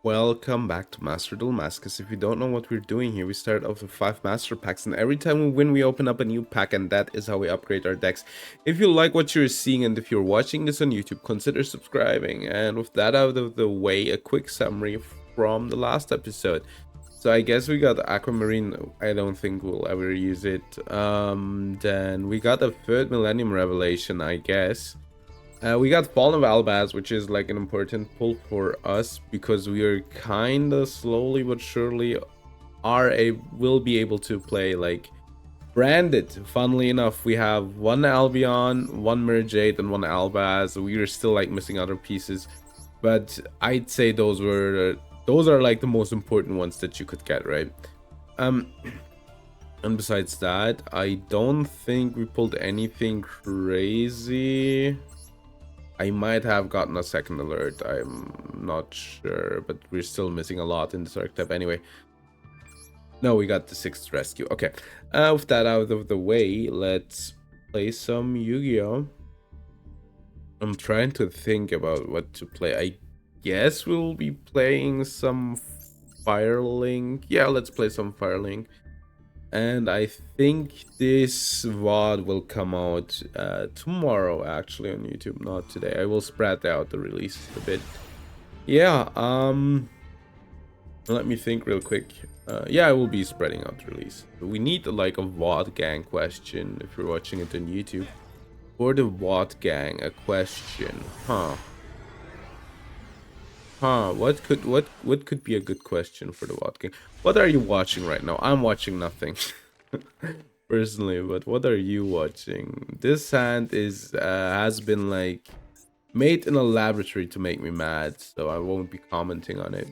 Welcome back to Master Duel Masochist. If you don't know what we're doing here, we start off with 5 master packs, and every time we win, we open up a new pack, and that is how we upgrade our decks. If you like what you're seeing, and if you're watching this on YouTube, consider subscribing. And with that out of the way, a quick summary from the last episode. So I guess we got Aquamarine. I don't think we'll ever use it. Then we got a third Millennium Revelation, I guess. We got Fallen of Albaz, which is like an important pull for us because we are kind of slowly but surely will be able to play like branded. Funnily enough, we have one Albion, one Merjade, and one Albaz. We are still like missing other pieces, but I'd say those are like the most important ones that you could get, right? And besides that, I don't think we pulled anything crazy. I might have gotten a second alert, I'm not sure, but we're still missing a lot in this archetype anyway. No, we got the 6th rescue. Okay, with that out of the way, let's play some Yu-Gi-Oh! I'm trying to think about what to play. I guess we'll be playing some Firelink. Yeah, let's play some Firelink. And I think this VOD will come out tomorrow, actually, on YouTube, not today. I will spread out the releases a bit. Yeah, let me think real quick. Yeah, I will be spreading out the release. We need like a VOD gang question if you're watching it on YouTube. For the VOD gang, a question. What could be a good question for the VOD gang? What are you watching right now? I'm watching nothing. Personally, but what are you watching? This hand is has been like made in a laboratory to make me mad, so I won't be commenting on it.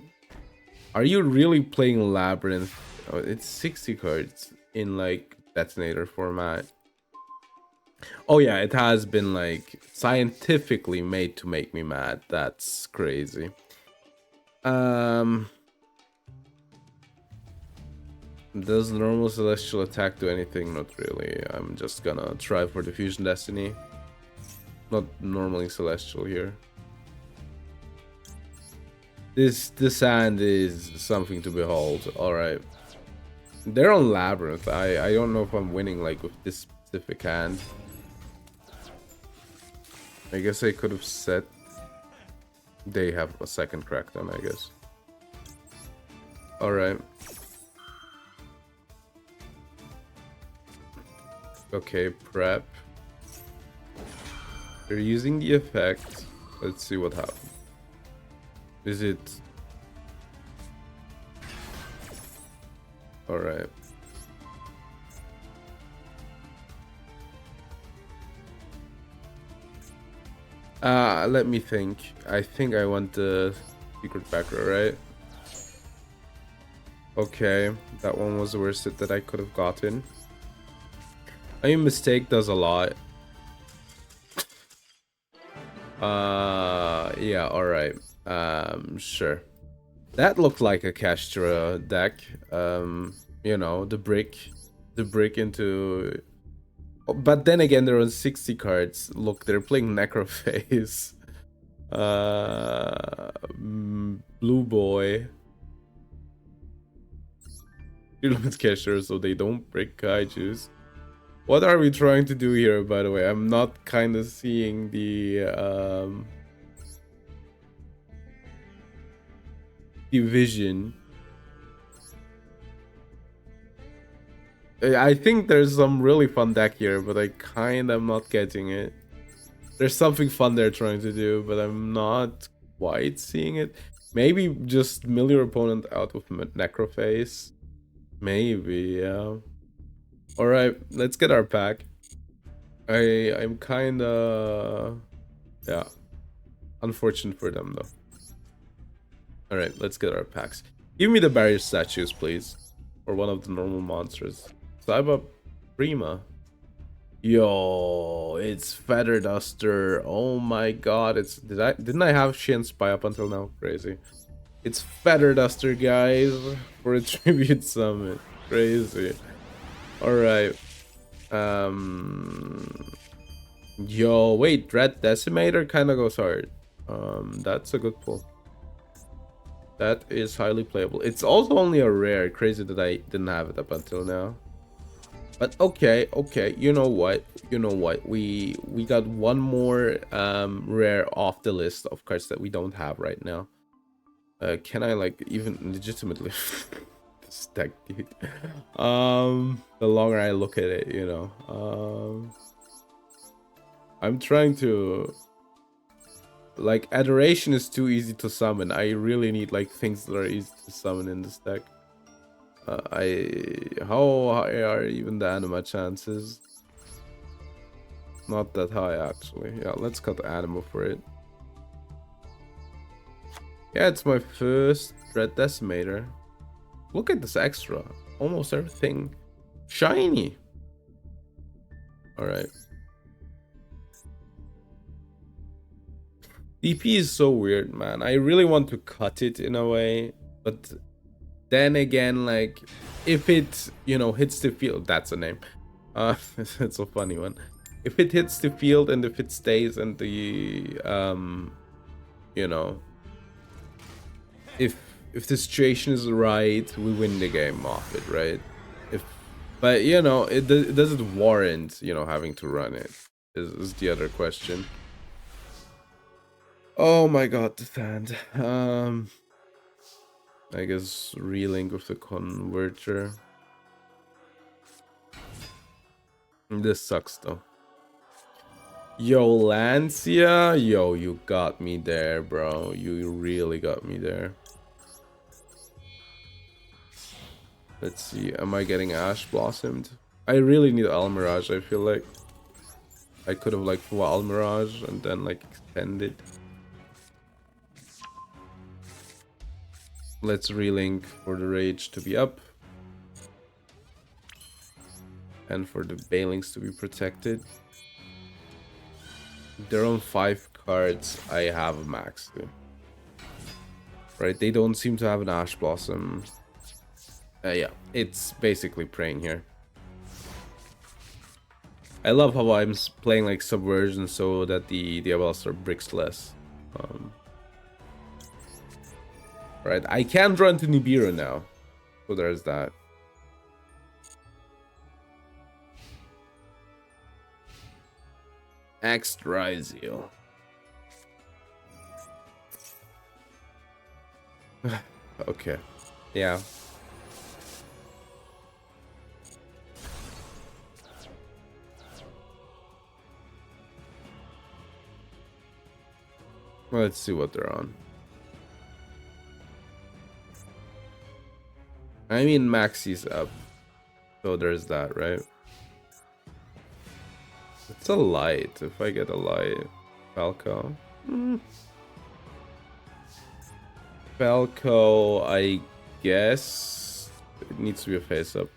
Are you really playing Labyrinth? Oh, it's 60 cards in like detonator format. Oh yeah, it has been like scientifically made to make me mad. That's crazy. Does normal celestial attack do anything? Not really. I'm just gonna try for the fusion destiny. Not normally celestial here. This hand is something to behold. Alright. They're on Labyrinth. I don't know if I'm winning like with this specific hand. I guess I could have set they have a second crackdown, I guess. Alright. Okay, prep. They're using the effect. Let's see what happens. Is it... Alright. Let me think. I think I want the secret backer, right? Okay, that one was the worst hit that I could have gotten. I mean, mistake does a lot. Yeah, alright. Sure. That looked like a Castra deck. You know, the brick into... But then again, they're on 60 cards. Look, they're playing Necrophase. Blue Boy. Limit Castra so they don't break Kaijus. What are we trying to do here, by the way? I'm not kind of seeing the division. I think there's some really fun deck here, but I kind of am not getting it. There's something fun they're trying to do, but I'm not quite seeing it. Maybe just mill your opponent out with Necrophase. Maybe, yeah. Alright, let's get our pack. I'm kinda... Yeah. Unfortunate for them, though. Alright, let's get our packs. Give me the barrier statues, please. Or one of the normal monsters. Cyber Prima. Yo, it's Feather Duster. Oh my god, it's... Didn't I have Shin Spy up until now? Crazy. It's Feather Duster, guys. For a tribute summon. Crazy. Alright. Yo, wait, Dread Decimator kind of goes hard. That's a good pull. That is highly playable. It's also only a rare. Crazy that I didn't have it up until now. But okay, okay. You know what? You know what? We got one more rare off the list of cards that we don't have right now. Can I like even legitimately this deck, dude? The longer I look at it, you know. I'm trying to like Adoration is too easy to summon. I really need like things that are easy to summon in this deck. How high are even the anima chances? Not that high actually. Yeah, let's cut anima for it. Yeah, it's my first Dread Decimator. Look at this extra. Almost everything shiny. Alright. DP is so weird, man. I really want to cut it in a way, but then again, like, if it, you know, hits the field, that's a name. It's a funny one. If it hits the field and if it stays in the, you know, if the situation is right, we win the game off it, right? But you know, it doesn't warrant, you know, having to run it. Is the other question. Oh my god, the sand. I guess relink with the converter. This sucks though. Yo, Lancia, yo, you got me there, bro. You really got me there. Let's see, am I getting Ash Blossomed? I really need Almirage, I feel like. I could have like Almirage and then like extended. Let's relink for the Rage to be up. And for the Bailings to be protected. They're on 5 cards. I have a max too. Right, they don't seem to have an Ash Blossom. Yeah, it's basically praying here. I love how I'm playing like Subversion so that the Diabellstar bricks less. Right, I can run to Nibiru now. So there's that. Extrizio. Okay. Yeah. Well, let's see what they're on. I mean, Maxi's up. So there's that, right? It's a light. If I get a light. Falco. Falco, I guess. It needs to be a face up.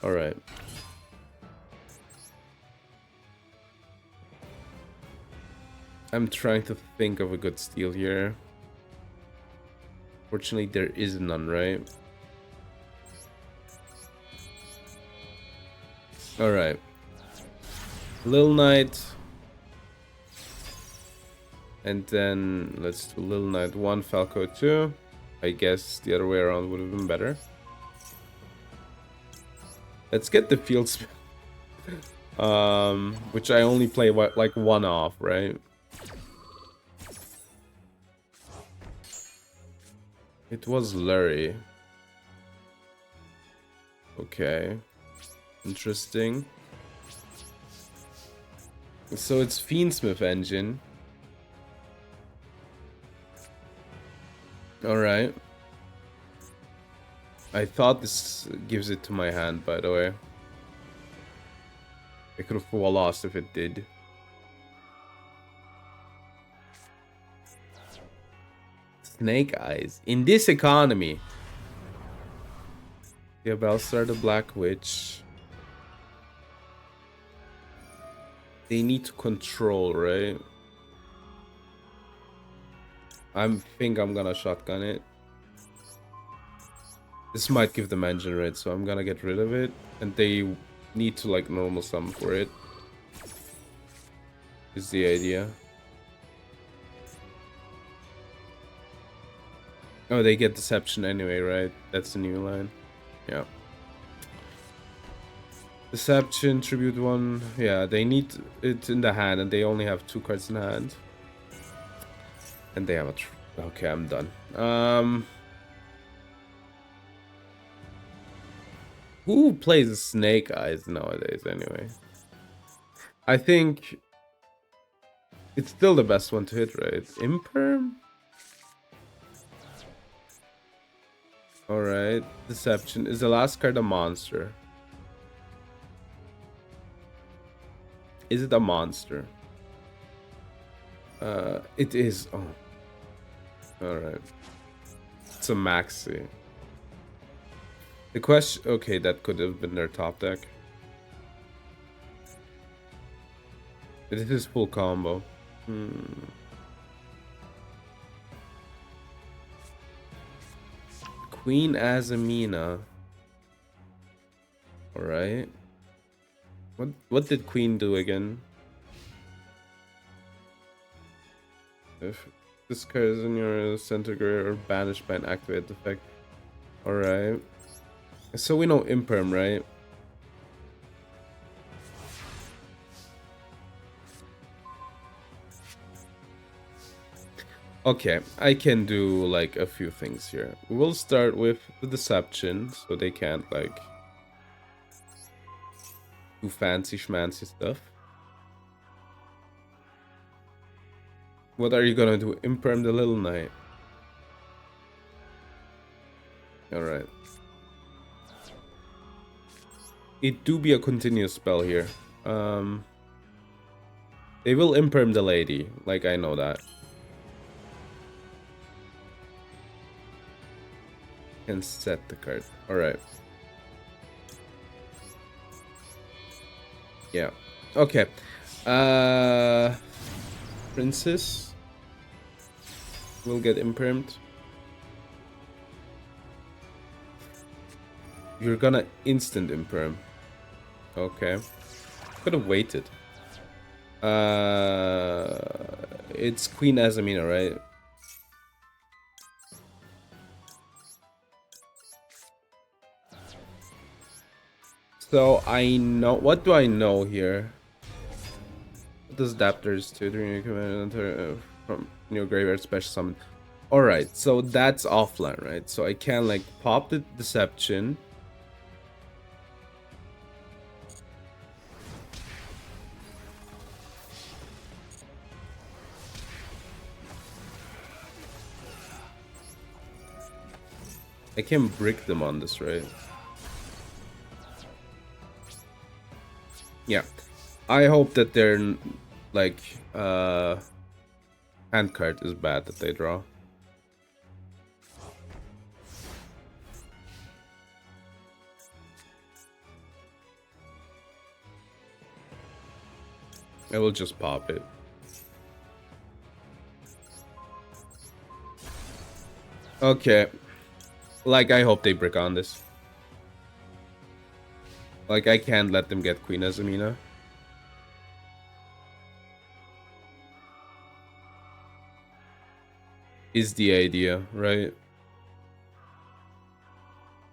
Alright. I'm trying to think of a good steal here. Fortunately, there is none, right? Alright. Lil Knight. And then let's do Lil Knight 1, Falco 2. I guess the other way around would have been better. Let's get the field spell. Which I only play like one off, right? It was Lurie. Okay. Interesting. So it's Fiendsmith engine. Alright. I thought this gives it to my hand, by the way. I could have lost if it did. Snake Eyes. In this economy. Diabellstar the Black Witch. They need to control, right? I think I'm gonna shotgun it. This might give them engine red, so I'm gonna get rid of it. And they need to like normal summon for it. Is the idea. Oh, they get Deception anyway, right? That's the new line. Yeah. Deception, Tribute 1. Yeah, they need it in the hand, and they only have 2 cards in hand. And they have a... Okay, I'm done. Who plays Snake Eyes nowadays, anyway? I think... It's still the best one to hit, right? Imperm? Alright. Deception. Is the last card a monster? Is it a monster? It is. Oh. Alright. It's a maxi. The question... Okay, that could have been their top deck. It is full combo. Queen Azamina. Alright. What did Queen do again? If this card is in your center grid or banished by an activated effect. Alright. So we know Imperm, right? Okay, I can do like a few things here. We'll start with the Deception, so they can't like do fancy schmancy stuff. What are you gonna do? Imperm the Little Knight. Alright. It do be a continuous spell here. They will Imperm the lady, like I know that. And set the card. Alright. Yeah. Okay. Princess will get impermed. You're gonna instant imperm. Okay. Could have waited. It's Queen Azamina, right? So I know... What do I know here? What does Adapters do during your command from your graveyard special summon? Alright, so that's offline, right? So I can like pop the Deception. I can brick them on this, right? Yeah. I hope that their like hand card is bad that they draw. I will just pop it. Okay. Like, I hope they brick on this. Like, I can't let them get Queen Azamina. Is the idea, right?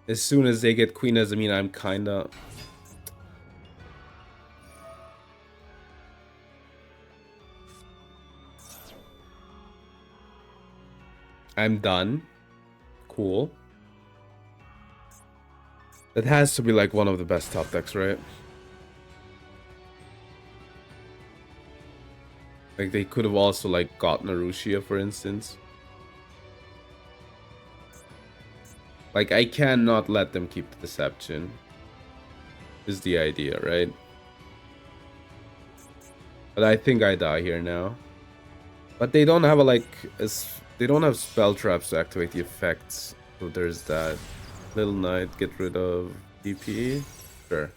As soon as they get Queen Azamina, I'm kinda... I'm done. Cool. That has to be like one of the best top decks, right? Like they could have also like gotten Arushia, for instance. Like I cannot let them keep the Deception. Is the idea, right? But I think I die here now. But they don't have a like they don't have spell traps to activate the effects. So there's that. Little Knight, get rid of DP. Sure.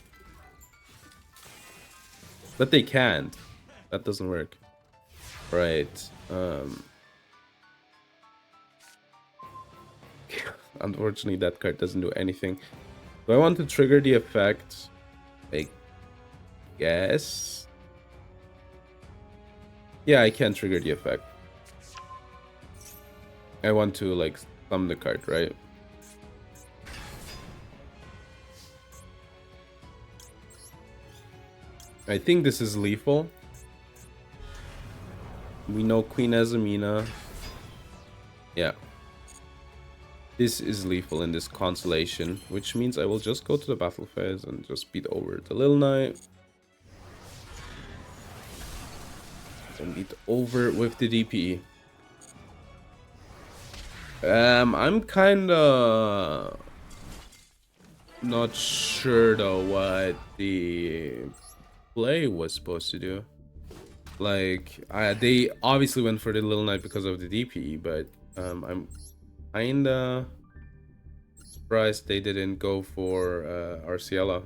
But they can't. That doesn't work. Right. Unfortunately, that card doesn't do anything. Do I want to trigger the effect? I guess. Yeah, I can trigger the effect. I want to like thumb the card, right? I think this is lethal. We know Queen Azamina. Yeah. This is lethal in this constellation, which means I will just go to the battle phase and just beat over the Little Knight. And beat over with the DPE. I'm kinda not sure though what the play was supposed to do. Like, they obviously went for the Little Knight because of the DPE, but I'm kinda surprised they didn't go for Arciela.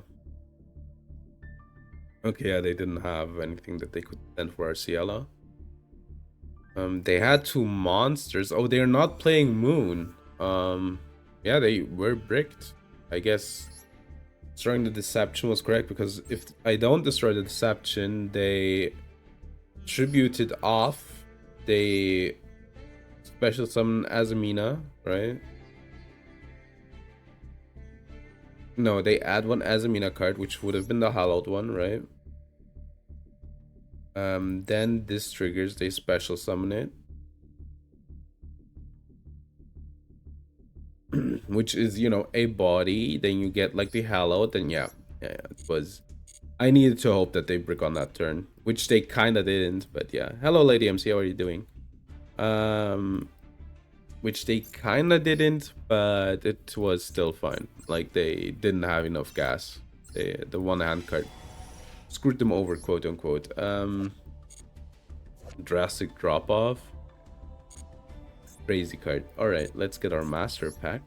Okay, yeah, they didn't have anything that they could send for Arciela. They had 2 monsters. Oh, they're not playing Moon. Yeah, they were bricked. I guess destroying the Deception was correct, because if I don't destroy the Deception, they tributed off. They special summon Azamina, right? No, they add 1 Azamina card, which would have been the hallowed one, right? Then this triggers, they special summon it. Which is, you know, a body, then you get like the hallowed, then yeah, it was. I needed to hope that they brick on that turn, which they kinda didn't, but yeah. Hello Lady MC, how are you doing? Which they kinda didn't, but it was still fine. Like, they didn't have enough gas. The one hand card screwed them over, quote unquote. Drastic drop off. Crazy card. Alright, let's get our master pack.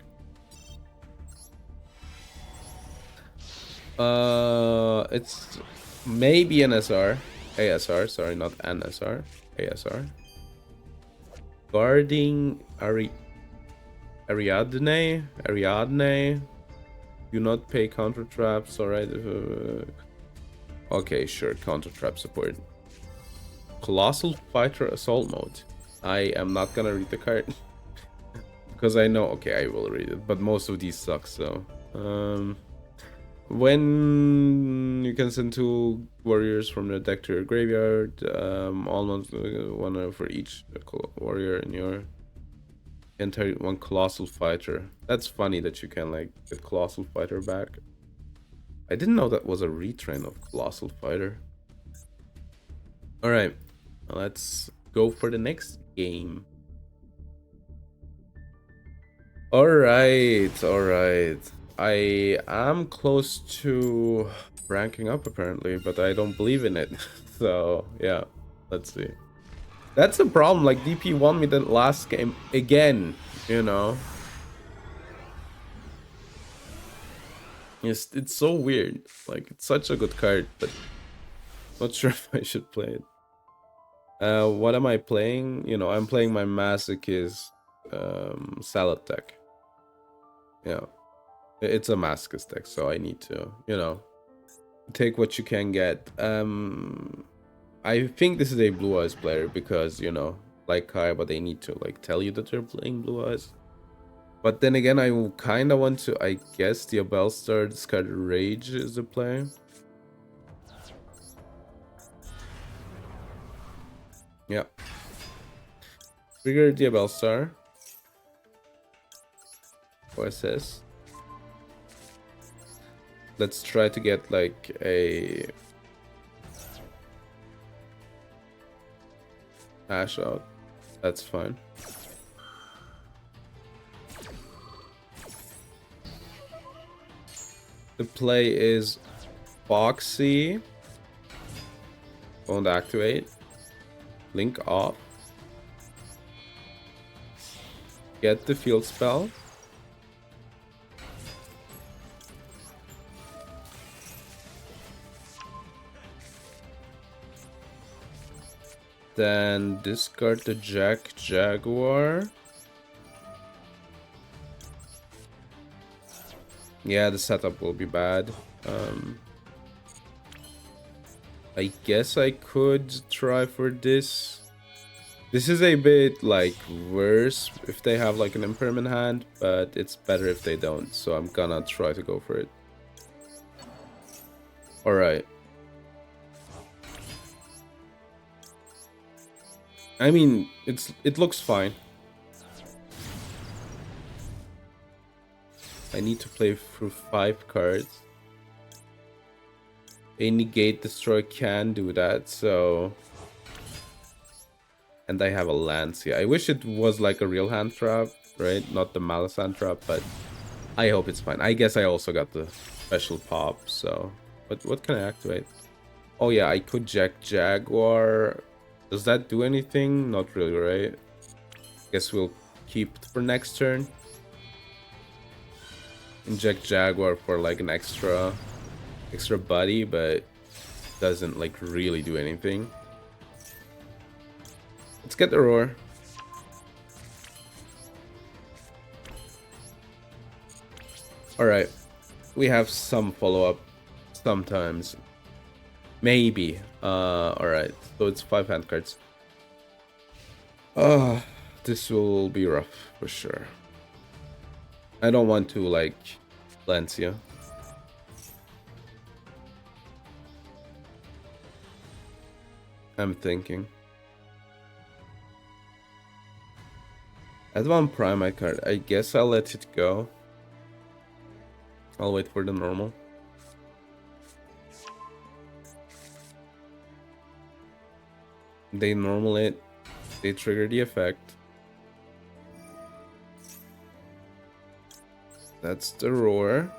It's maybe an SR. ASR, sorry, not NSR. ASR. Guarding Ariadne. Do not pay counter traps, alright. Okay, sure, counter trap support. Colossal Fighter Assault Mode. I am not gonna read the card. Because I know, okay, I will read it, but most of these suck, so. When you can send 2 warriors from your deck to your graveyard, almost 1 for each warrior in your entire 1 Colossal Fighter. That's funny that you can like get Colossal Fighter back. I didn't know that was a retrain of Colossal Fighter. Alright, let's go for the next game. Alright. I am close to ranking up apparently, but I don't believe in it. So yeah, let's see. That's a problem, like DP won me the last game again, you know. It's so weird. Like, it's such a good card, but not sure if I should play it. What am I playing? You know, I'm playing my Masochist salad deck. Yeah. It's a Masochist deck, so I need to, you know, take what you can get. I think this is a Blue Eyes player because, you know, like Kaiba, they need to like tell you that they're playing Blue Eyes. But then again, I kind of want to, I guess, the Bellstar discard Rage is a play. Yeah. Trigger the Bellstar. OSS. Let's try to get like a Ash out. That's fine. The play is Foxy. Won't activate. Link off. Get the field spell. Then discard the Jaguar. Yeah, the setup will be bad. I guess I could try for this. This is a bit like worse if they have like an impermanent hand, but it's better if they don't. So I'm gonna try to go for it. All right. I mean, it looks fine. I need to play through 5 cards. A negate destroy can do that, so... And I have a Lancia. I wish it was like a real hand trap, right? Not the Malice hand trap, but I hope it's fine. I guess I also got the special pop, so... But what can I activate? Oh yeah, I could Jaguar. Does that do anything? Not really, right? Guess we'll keep it for next turn. Inject Jaguar for like an extra body, but doesn't like really do anything. Let's get the roar. Alright. We have some follow-up sometimes. Maybe. Alright. So it's 5 hand cards. This will be rough for sure. I don't want to like Lancia. I'm thinking. Add 1 Prime card. I guess I'll let it go. I'll wait for the normal. They normal it. They trigger the effect. That's the roar.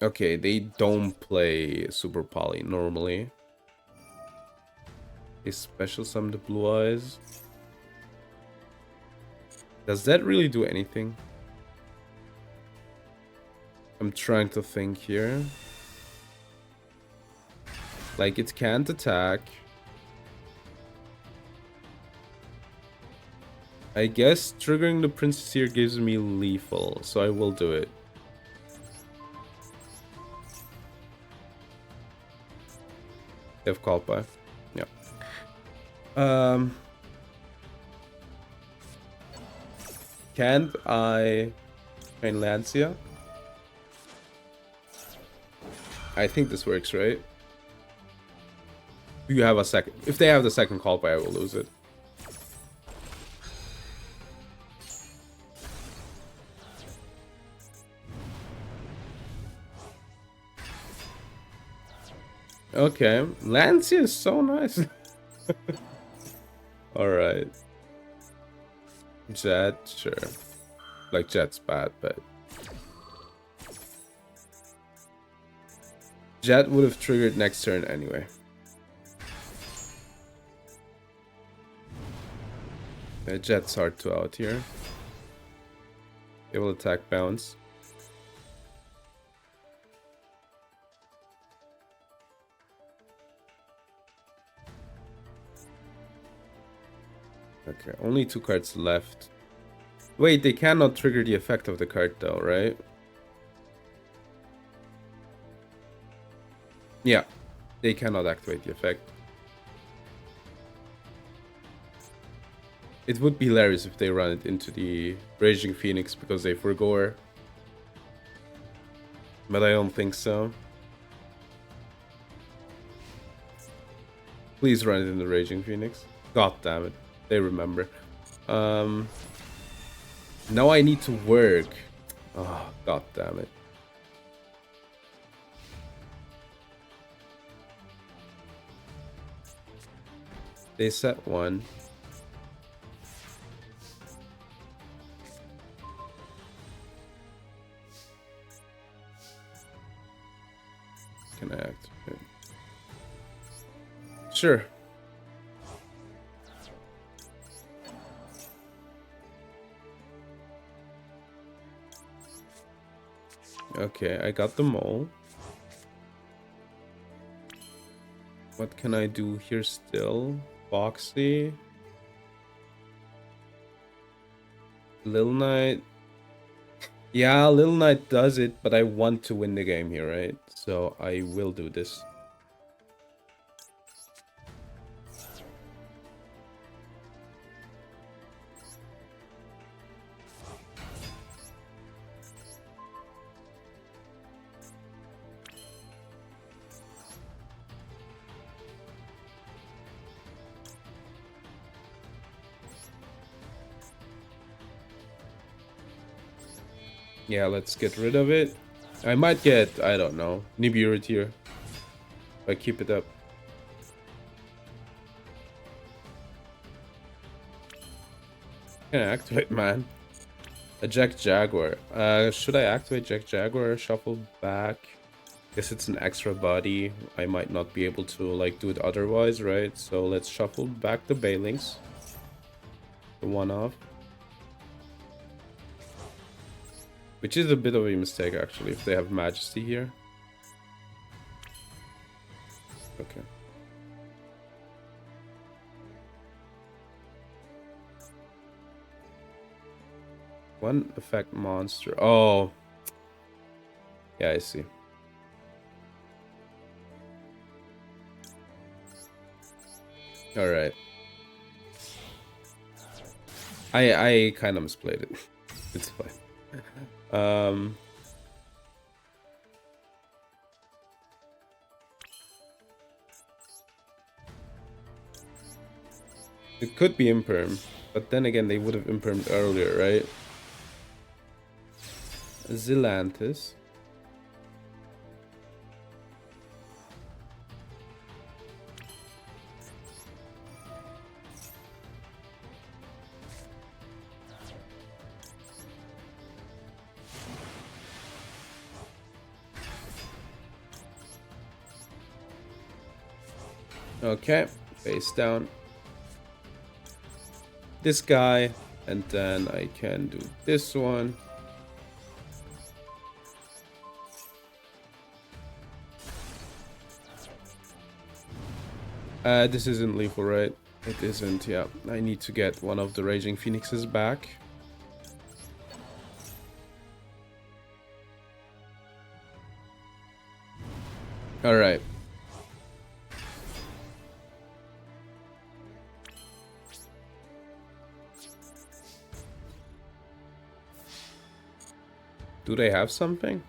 Okay, they don't play Super Poly normally. They special summon the Blue Eyes. Does that really do anything? I'm trying to think here. Like, it can't attack. I guess triggering the Princess here gives me lethal, so I will do it. They have Kalpa. Yeah. Can't I train Lancia? I think this works, right? You have a second. If they have the second Kalpa, I will lose it. Okay, Lancia is so nice. Alright. Jet, sure. Like, Jet's bad, but... Jet would have triggered next turn anyway. Yeah, Jet's hard to out here. They will attack bounce. Okay, only 2 cards left. Wait, they cannot trigger the effect of the card though, right? Yeah, they cannot activate the effect. It would be hilarious if they run it into the Raging Phoenix because they forgo her. But I don't think so. Please run it in the Raging Phoenix. God damn it. They remember. Now I need to work. Oh, god damn it. They set 1. Can I activate? Sure. Okay, I got the mole. What can I do here still? Foxy. Lil Knight. Yeah, Little Knight does it, but I want to win the game here, right? So I will do this. Yeah, let's get rid of it. I might get, I don't know, Nibiru here. If I keep it up. Can I activate, man? A Jack Jaguar. Should I activate Jack Jaguar or shuffle back? Guess it's an extra body. I might not be able to like do it otherwise, right? So let's shuffle back the Bailings. The one off. Which is a bit of a mistake actually, if they have Majesty here. Okay. One effect monster. Oh. Yeah, I see. Alright. I kind of misplayed it. It's fine. It could be imperm, but then again they would have impermed earlier, right? Zilantis. Okay, face down. This guy, and then I can do this one. This isn't lethal, right? It isn't, yeah. I need to get one of the Raging Phoenixes back. Alright. Do they have something?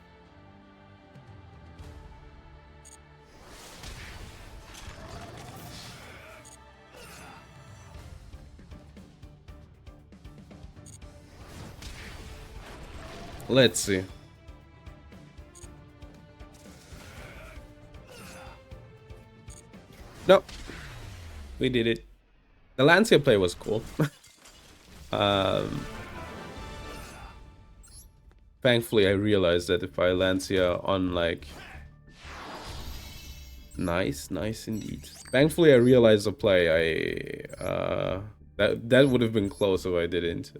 Let's see. Nope. We did it. The Lancia play was cool. Thankfully, I realized that if I Lancia on like... Nice indeed. Thankfully, I realized the play. That would have been close if I didn't.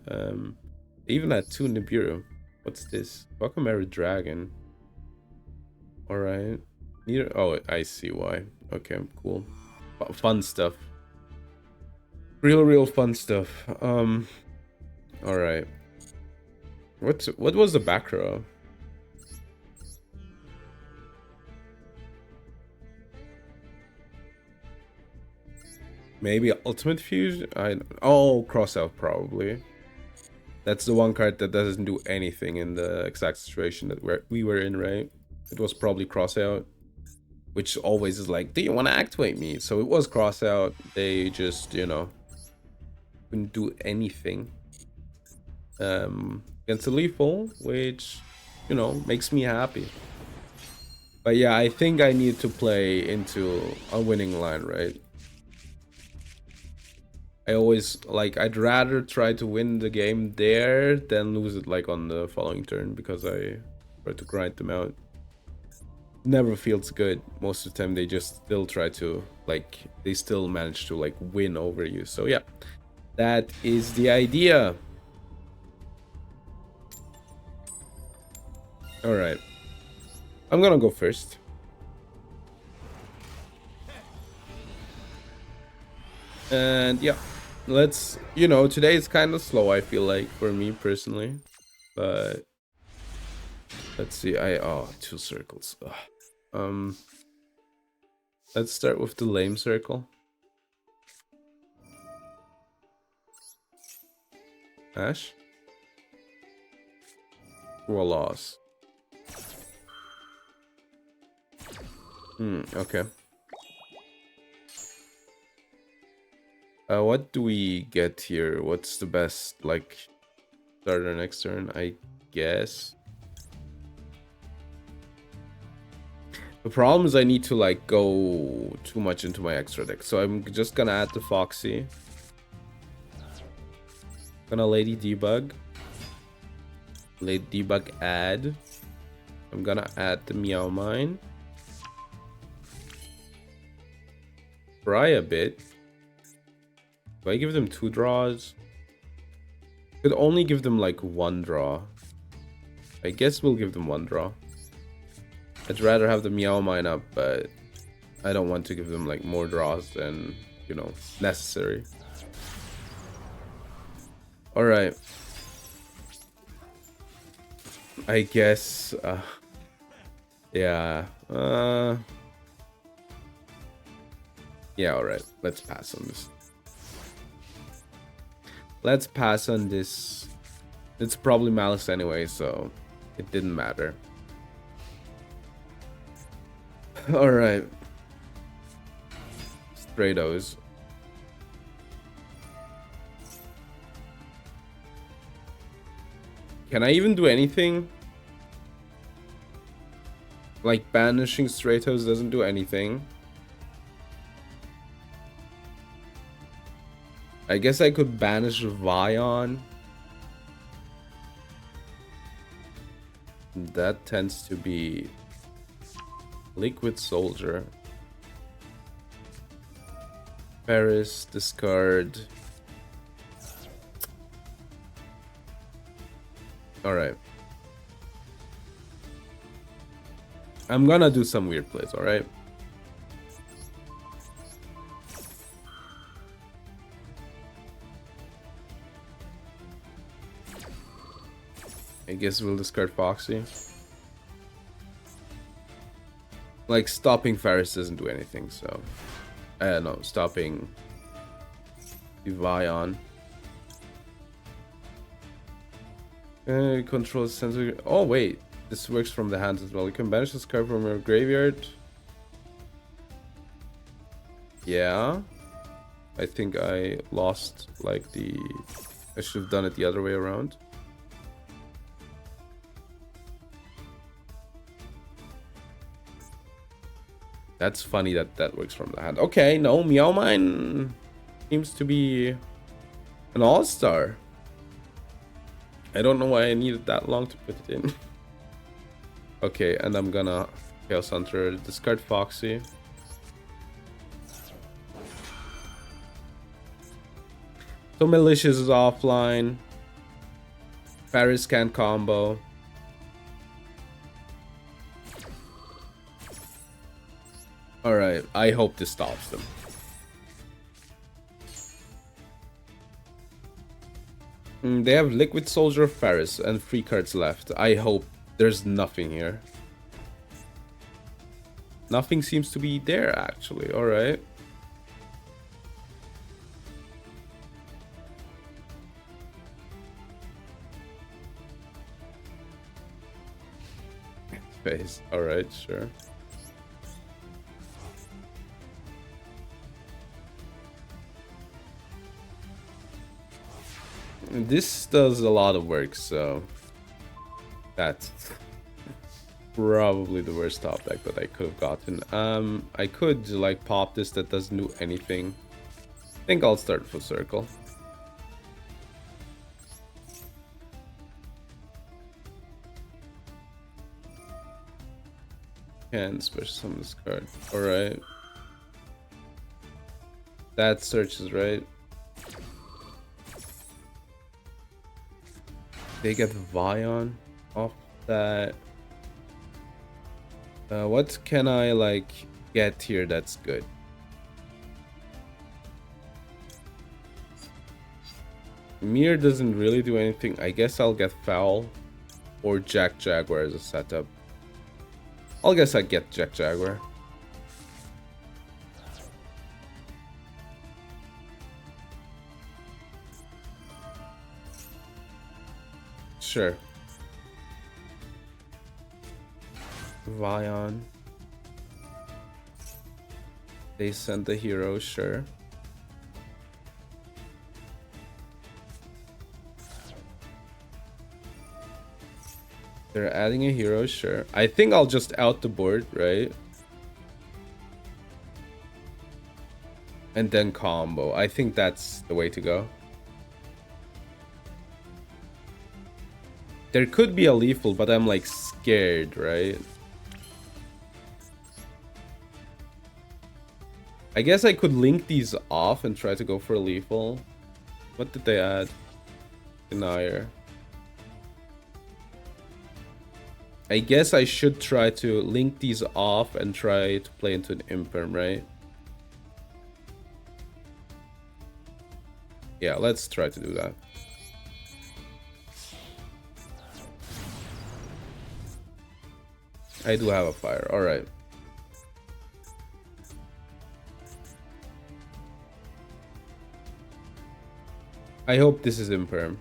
Even at 2 Nibiru. What's this? Bakamari Dragon. Alright. Oh, I see why. Okay, cool. Fun stuff. Real fun stuff. Alright. What was the back row? Maybe Ultimate Fusion? Oh, Crossout probably. That's the one card that doesn't do anything in the exact situation that we were in, right? It was probably Crossout, which always is like, do you want to activate me? So it was Crossout. They just, you know, couldn't do anything against a lethal, which, you know, makes me happy. But yeah, I think I need to play into a winning line, right? I always, like, I'd rather try to win the game there than lose it, like, on the following turn, because I try to grind them out. Never feels good. Most of the time, they just still try to, like, they still manage to, like, win over you. So, yeah, that is the idea. Alright. I'm gonna go first. And, yeah. Let's, you know, today is kind of slow, I feel like, for me personally. But Let's see. Oh, 2 circles. Ugh. Let's start with the lame circle. Ash. For a loss. Okay. What do we get here? What's the best, like, starter next turn? I guess. The problem is I need to, like, go too much into my extra deck. So I'm just gonna add the Foxy. Gonna Lady Debug. Lady Debug add. I'm gonna add the Meow Mine. Try a bit. Do I give them 2 draws? Could only give them like 1 draw. I guess we'll give them 1 draw. I'd rather have the Meow Mine up, but I don't want to give them like more draws than, you know, necessary. Alright. I guess, yeah. Yeah, alright. Let's pass on this. Let's pass on this. It's probably Malice anyway, so it didn't matter. Alright. Stratos. Can I even do anything? Like, banishing Stratos doesn't do anything. I guess I could banish Vion. That tends to be Liquid Soldier. Paris, discard. Alright. I'm gonna do some weird plays, alright? I guess we'll discard Foxy. Like, stopping Ferris doesn't do anything, so... I don't know, stopping... Vion. Control sensor... Oh, wait. This works from the hands as well. You can banish this card from your graveyard. Yeah. I think I lost, like, the... I should have done it the other way around. That's funny that that works from the hand. Okay, no, Meow Mine seems to be an all-star. I don't know why I needed that long to put it in. Okay, and I'm gonna Chaos Hunter, discard Foxy. So Malicious is offline. Paris can't combo. Alright, I hope this stops them. They have Liquid Soldier, Ferris, and 3 cards left. I hope there's nothing here. Nothing seems to be there, actually. Alright. Face. Alright, sure. This does a lot of work, so that's probably the worst top deck that I could have gotten. I could like pop this, that doesn't do anything. I think I'll start Full Circle. Can special summon this card. Alright. That searches right. They get Vion off that. What can I like get here that's good? Mirror doesn't really do anything. I guess I'll get Foul. or Jack Jaguar as a setup. I'll guess I get Jack Jaguar. Sure. Vion. They sent the hero, sure. They're adding a hero, sure. I think I'll just out the board, right? And then combo. I think that's the way to go. There could be a lethal, but I'm like scared, right? I guess I could link these off and try to go for a lethal. What did they add? Denier. I guess I should try to link these off and try to play into an imperm, right? Yeah, let's try to do that. I do have a fire, alright. I hope this is imperm.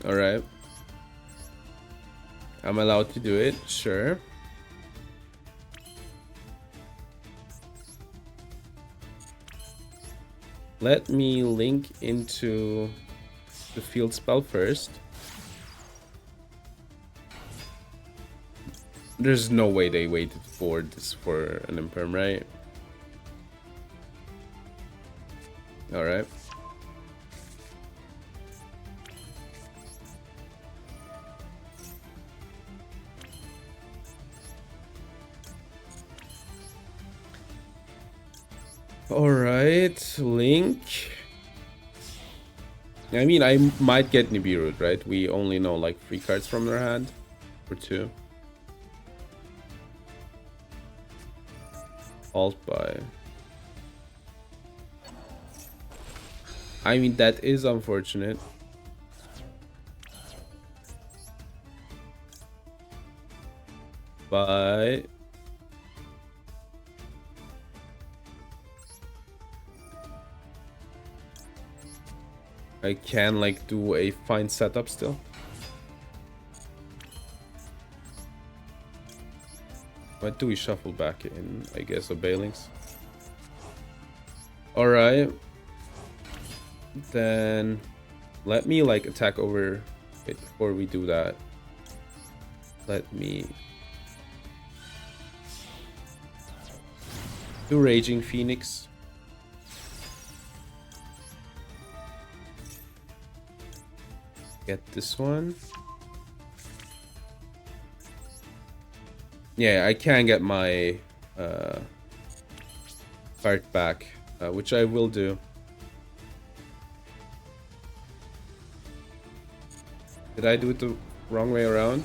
Alright. I'm allowed to do it, sure. Let me link into the field spell first. There's no way they waited for this for an imperm, right? Alright. Alright, Link. I mean, I might get Nibiru, right? We only know like 3 cards from their hand. Or 2. Alt by. I mean, that is unfortunate. But I can like do a fine setup still. What do we shuffle back in? I guess a Bailings. Alright. Then let me like attack over it before we do that. Let me do Raging Phoenix. Get this one. Yeah, I can get my card back, which I will do. Did I do it the wrong way around?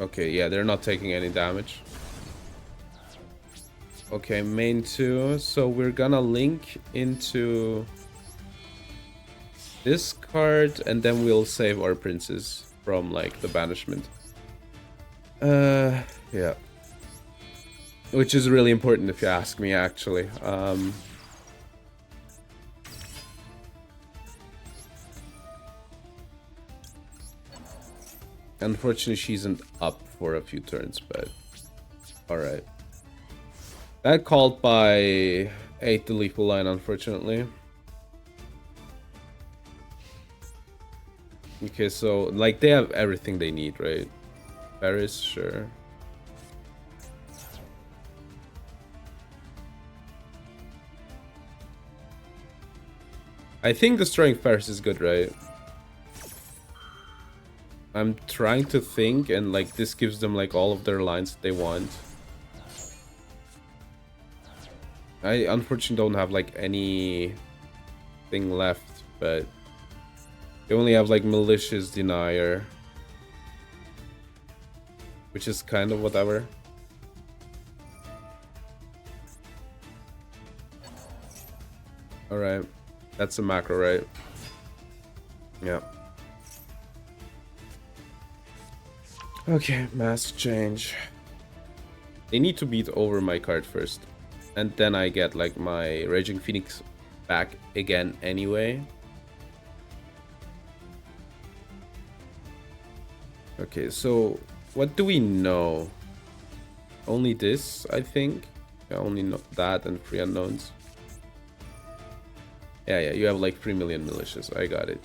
Okay, yeah, they're not taking any damage. Okay, main 2. So we're gonna link into this card, and then we'll save our princes from like the banishment. Yeah. Which is really important if you ask me, actually. Unfortunately, she isn't up for a few turns, but alright. That called by 8 the lethal line, unfortunately. Okay, so like they have everything they need, right? Paris, sure. I think destroying Paris is good, right? I'm trying to think, and like this gives them like all of their lines that they want. I unfortunately don't have like anything left, but you only have like malicious denier, which is kind of whatever. All right, that's a macro, right? Yeah. Okay, mask change. They need to beat over my card first, and then I get like my Raging Phoenix back again anyway. Okay, so what do we know? Only this, I think. I only know that and 3 unknowns. Yeah, you have like 3 million militias. I got it.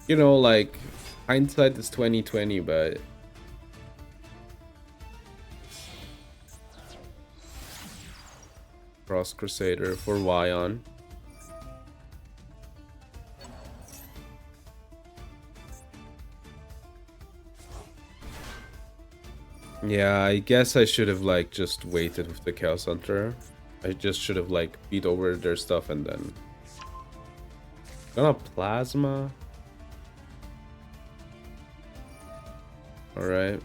You know, like, hindsight is 20/20, but Cross Crusader for Wyon. Yeah, I guess I should have like just waited with the Chaos Hunter. I just should have like beat over their stuff and then gonna Plasma. Alright.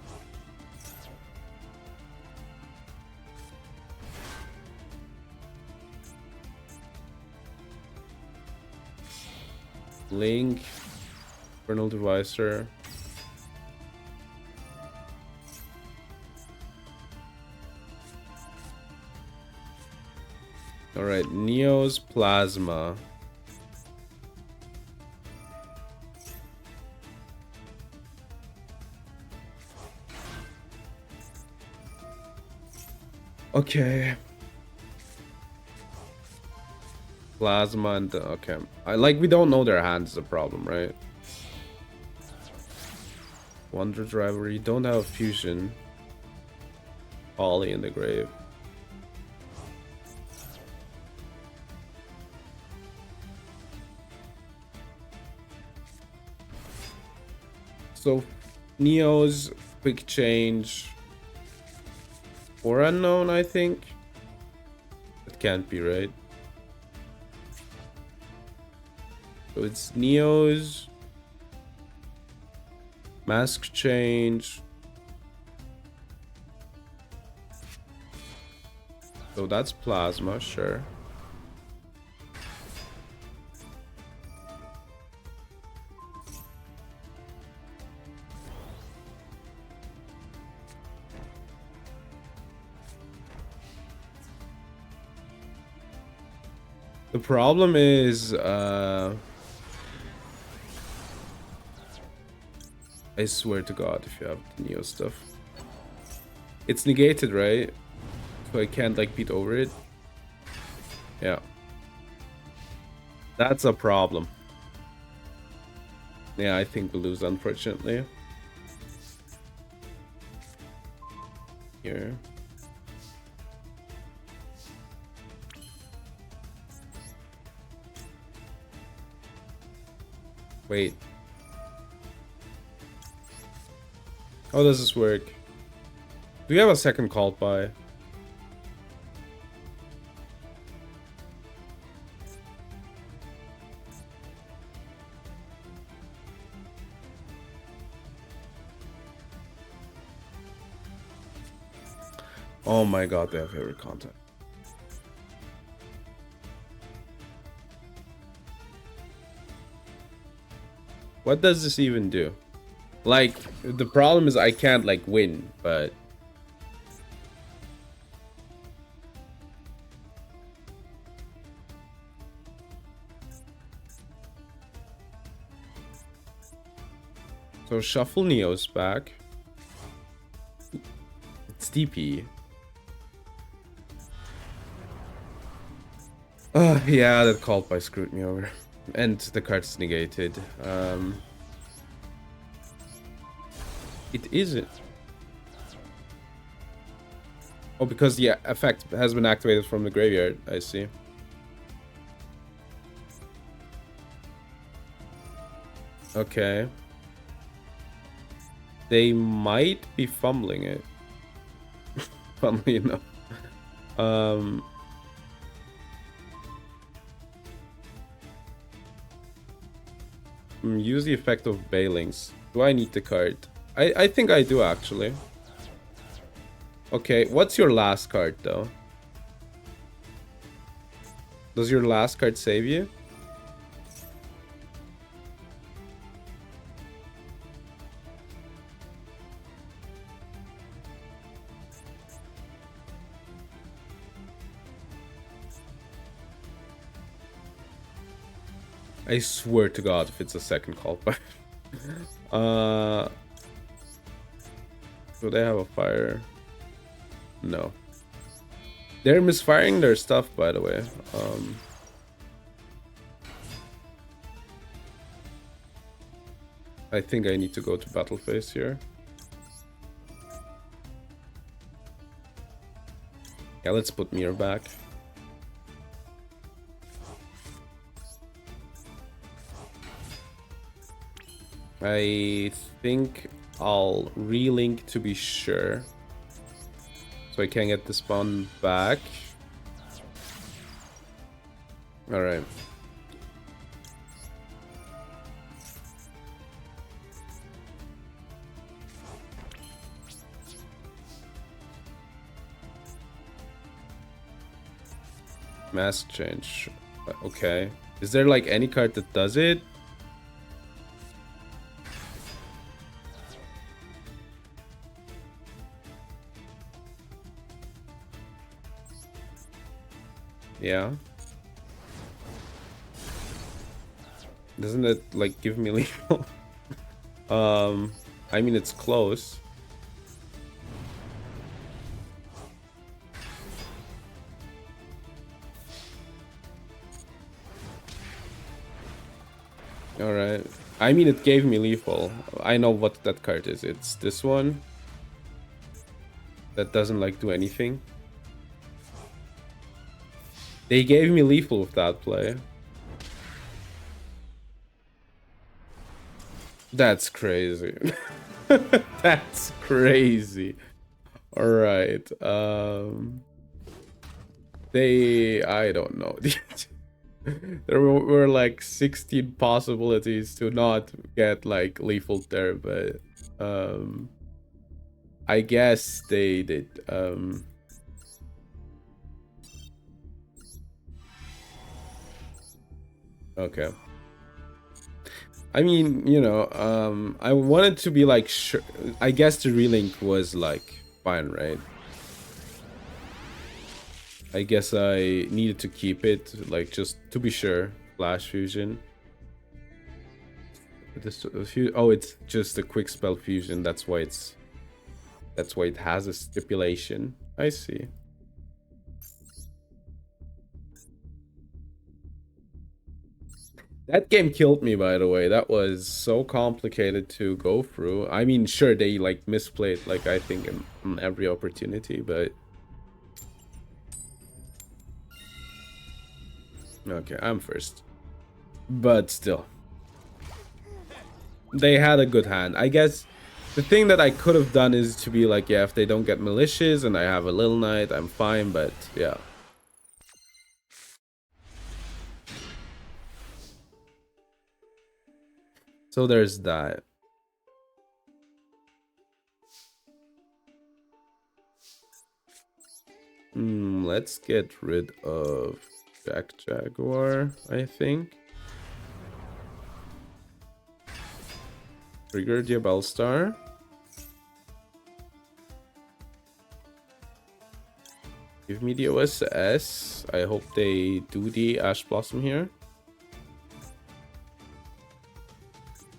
Link. Infernal Devicer. Alright, Neo's Plasma. Okay. Plasma and okay. We don't know their hands is a problem, right? Wonder Driver, you don't have fusion. Ollie in the grave. So Neo's quick change. Or unknown, I think. It can't be right. So it's Neo's mask change. So that's Plasma, sure. The problem is, I swear to God, if you have the Neo stuff. It's negated, right? So I can't, like, beat over it. Yeah. That's a problem. Yeah, I think we lose, unfortunately. Here. Wait. How does this work? Do we have a second call by? Oh my God, they have favorite content. What does this even do? Like, the problem is I can't, like, win, but... So, shuffle Neo's back. It's DP. Yeah, that called by screwed me over. And the card's negated. It isn't. Oh, because the effect has been activated from the graveyard. I see. Okay. They might be fumbling it. Funnily enough. Use the effect of Bailings. Do I need the card? I think I do, actually. Okay, what's your last card, though? Does your last card save you? I swear to God, if it's a second call fire. Do they have a fire? No. They're misfiring their stuff, by the way. I think I need to go to battle phase here. Yeah, let's put Mir back. I think I'll relink to be sure. So I can get the spawn back. Alright. Mask change. Okay. Is there like any card that does it? Yeah. Doesn't it like give me lethal? I mean, it's close. Alright. I mean, it gave me lethal. I know what that card is. It's this one. That doesn't like do anything. They gave me lethal with that play. That's crazy. That's crazy. Alright. I don't know. There were like 16 possibilities to not get like lethal there, but I guess they did. Okay. I mean, you know, I wanted to be like sure. I guess the relink was like fine, right? I guess I needed to keep it, like, just to be sure. Flash fusion. Oh, it's just a quick spell fusion. That's why it has a stipulation. I see. That game killed me, by the way. That was so complicated to go through. I mean, sure, they like misplayed, like, I think in every opportunity, but okay, I'm first. But still. They had a good hand. I guess the thing that I could have done is to be like, yeah, if they don't get malicious and I have a little knight, I'm fine, but yeah. So there's that. Let's get rid of Jack Jaguar, I think. Trigger Diabell Star. Give me the OSS. I hope they do the Ash Blossom here.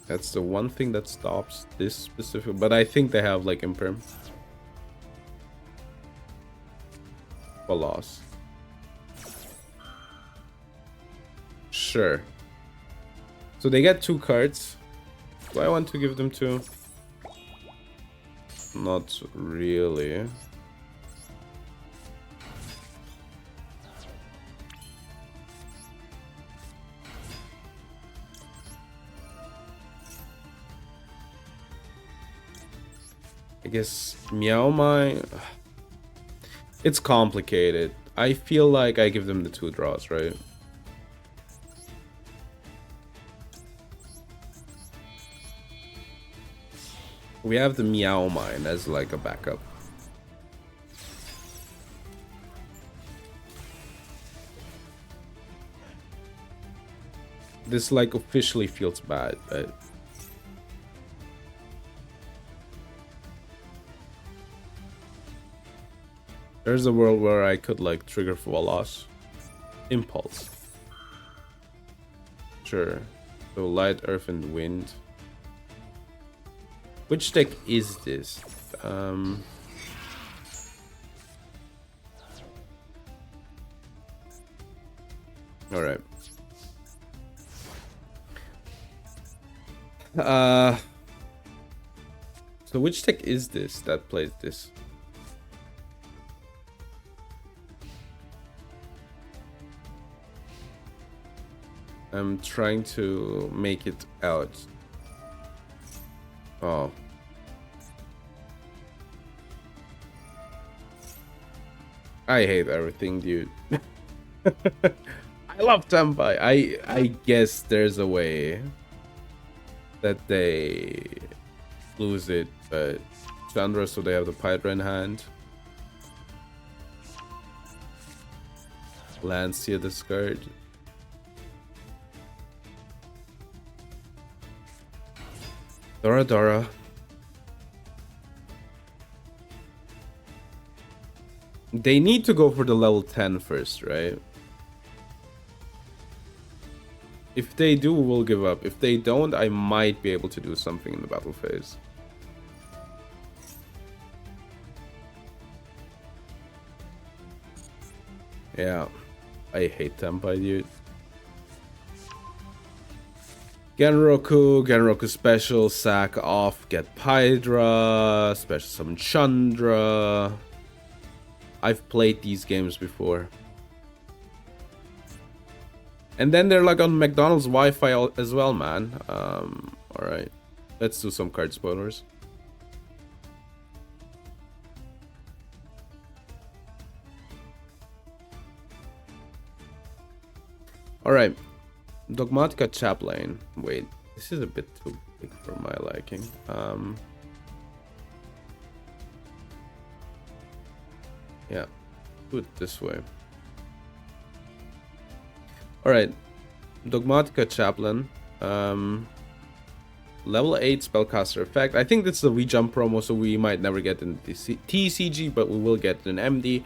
That's the one thing that stops this specific, but I think they have like Imperm. A loss. Sure. So they get 2 cards. Do I want to give them 2? Not really. I guess Meow Mai. It's complicated. I feel like I give them the 2 draws, right? We have the Meow Mine as like a backup. This like officially feels bad, but there's a world where I could like trigger for a loss. Impulse. Sure. So light, earth, and wind. Which deck is this? Alright. So which deck is this that plays this? I'm trying to make it out. Oh. I hate everything, dude. I love Tempai. I guess there's a way that they lose it, but Chandra, so they have the Pydra in hand. Lancia discard. Dora. They need to go for the level 10 first, right? If they do, we'll give up. If they don't, I might be able to do something in the battle phase. Yeah, I hate Tempai, dude. Genroku special, sack off, get Pydra, special summon Chandra. I've played these games before. And then they're like on McDonald's Wi-Fi as well, man. Alright. Let's do some card spoilers. Alright. Dogmatica Chaplain. Wait, this is a bit too big for my liking. Yeah, do it this way. Alright, Dogmatica Chaplain. Level 8 spellcaster effect. I think this is a rejump promo, so we might never get in the TCG, but we will get an MD.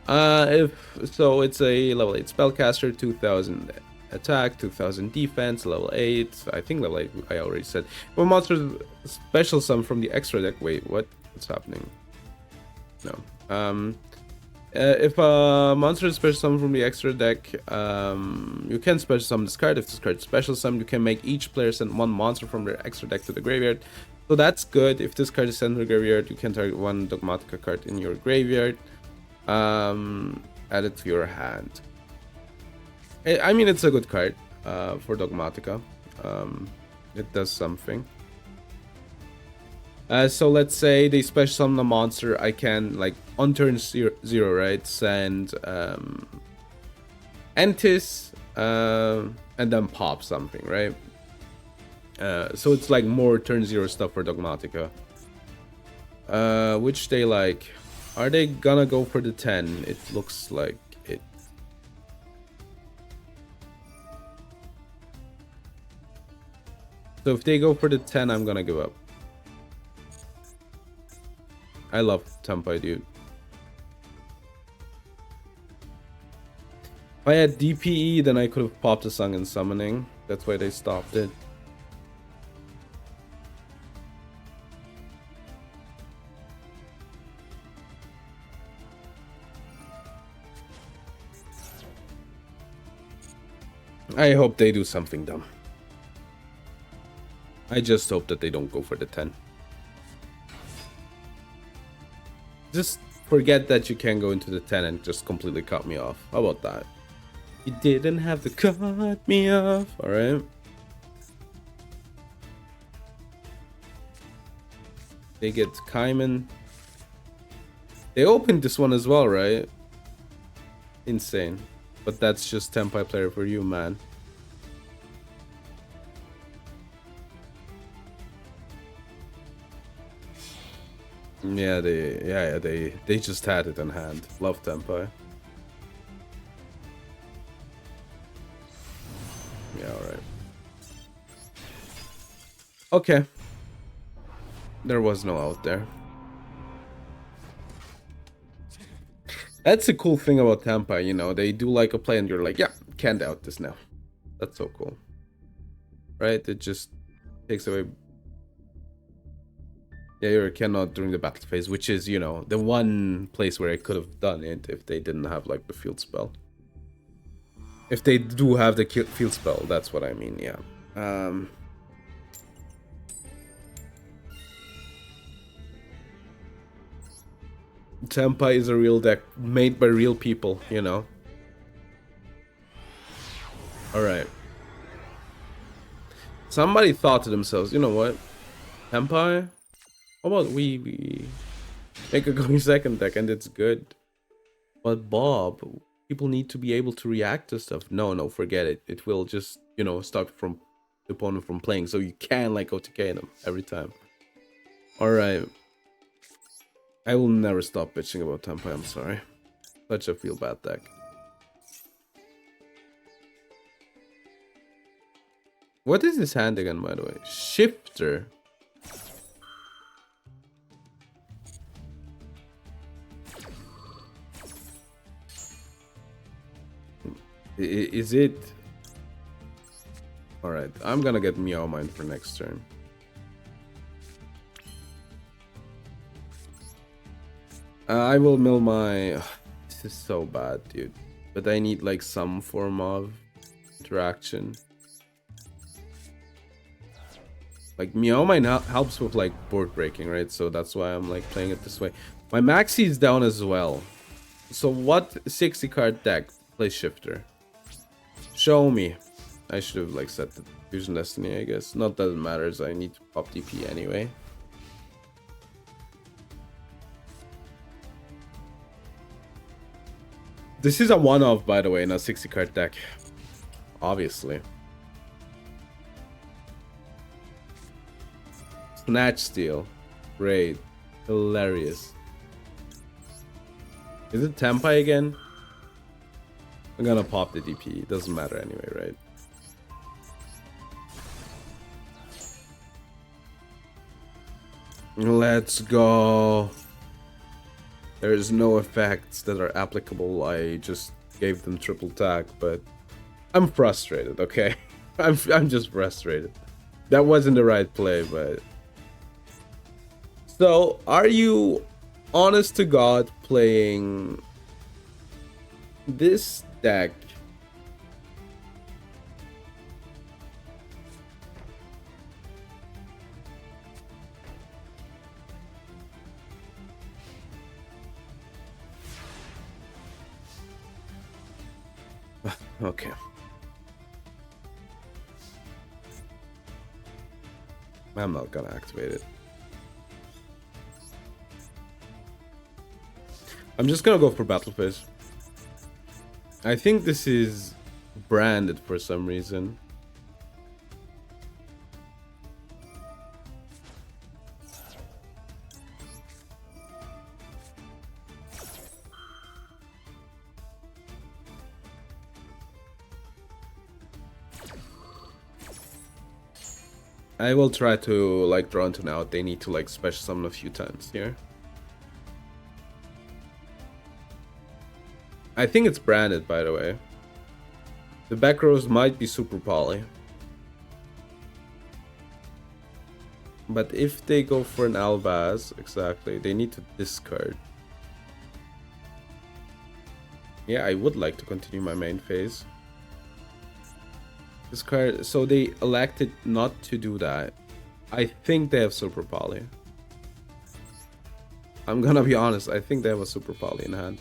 If so, it's a level 8 spellcaster, 2000 attack, 2000 defense, level 8. I think level 8 I already said. When monsters special summon from the extra deck. Wait, what's happening? No. If a monster is special summon from the extra deck, you can special summon this card. If this card is special summon, you can make each player send one monster from their extra deck to the graveyard. So that's good. If this card is sent to the graveyard, you can target one Dogmatica card in your graveyard. Add it to your hand. I mean, it's a good card for Dogmatica. It does something. So let's say they special summon a monster. I can, like, on turn 0, right, send Entis and then pop something, right? So it's like more turn 0 stuff for Dogmatica. Which they like. Are they gonna go for the 10? It looks like it. So if they go for the 10, I'm gonna give up. I love Tempai, dude. If I had DPE, then I could have popped a Sung in Summoning. That's why they stopped it. I hope they do something dumb. I just hope that they don't go for the 10. Just forget that you can go into the 10 and just completely cut me off. How about that? You didn't have to cut me off. Alright. They get Kaiman. They opened this one as well, right? Insane. But that's just Tempai player for you, man. Yeah, they just had it in hand. Love Tempai. Yeah, alright. Okay. There was no out there. That's a cool thing about Tempai, you know, they do like a play and you're like, yeah, can't out this now. That's so cool. Right? It just takes away. Yeah, you cannot during the battle phase, which is, you know, the one place where I could have done it if they didn't have like the field spell. If they do have the field spell, that's what I mean, yeah. Tempai is a real deck made by real people, you know. Alright. Somebody thought to themselves, you know what? Tempai? How about we make a going second deck and it's good? But Bob, people need to be able to react to stuff. No, forget it. It will just, you know, stop from the opponent from playing. So you can like OTK them every time. Alright. I will never stop bitching about Tempai, I'm sorry. Such a feel bad deck. What is his hand again, by the way? Shifter. Is it? Alright, I'm gonna get Meow Mine for next turn. I will mill my... This is so bad, dude. But I need like some form of interaction. Like Meow Mine helps with like board breaking, right? So that's why I'm like playing it this way. My Maxi is down as well. So what 60 card deck plays Shifter? Show me. I should have like set the Fusion Destiny, I guess. Not that it matters, I need to pop DP anyway. This is a one-off, by the way, in a 60 card deck. Obviously. Snatch Steal. Great. Hilarious. Is it Tempai again? I'm gonna pop the DP. It doesn't matter anyway, right? Let's go. There's no effects that are applicable. I just gave them triple tag, but I'm frustrated, okay? I'm just frustrated. That wasn't the right play, but... So, are you, honest to God, playing this deck? Okay. I'm not gonna activate it. I'm just gonna go for Battle Phase. I think this is branded for some reason. I will try to like draw into now. They need to like special summon a few times here. I think it's branded, by the way. The back rows might be super poly. But if they go for an Albaz, exactly, they need to discard. Yeah, I would like to continue my main phase. Discard, so they elected not to do that. I think they have super poly. I'm gonna be honest, I think they have a super poly in hand.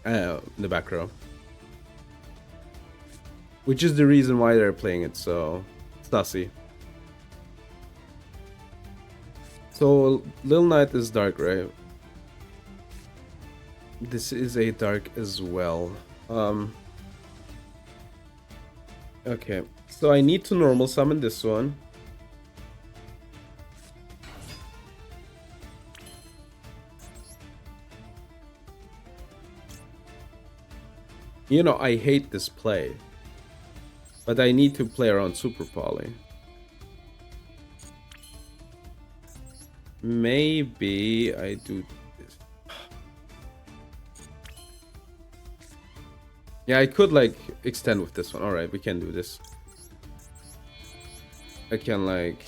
In the back row. Which is the reason why they're playing it so sussy. So Lil Knight is dark, right? This is a dark as well. Okay, so I need to normal summon this one. You know, I hate this play, but I need to play around Super Poly. Maybe I do this. Yeah, I could like extend with this one. All right, we can do this. I can like...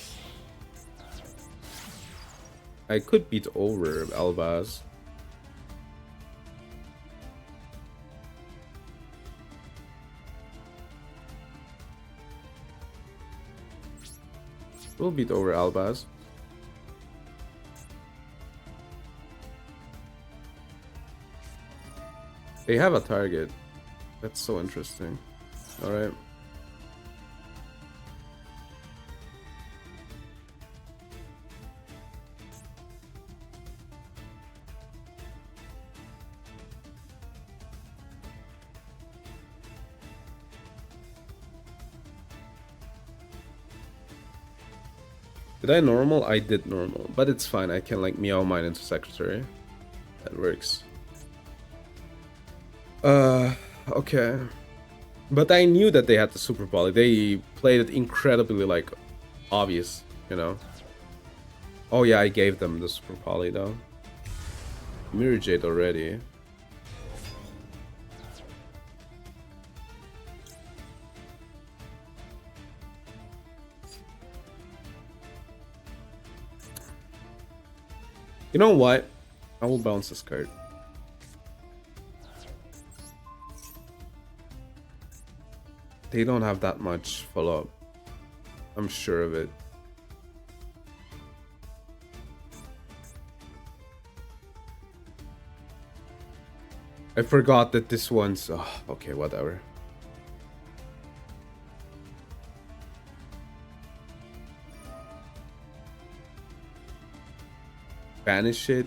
I could beat over Albaz. We'll beat over Albaz. They have a target. That's so interesting. Alright. Did I normal? I did normal. But it's fine. I can like meow mine into secretary. That works. Okay. But I knew that they had the Super Poly. They played it incredibly like obvious, you know. Oh yeah, I gave them the Super Poly though. Mirror Jade already. You know what? I will bounce this card. They don't have that much follow-up. I'm sure of it. I forgot that this one's... Oh, okay, whatever. Banish it.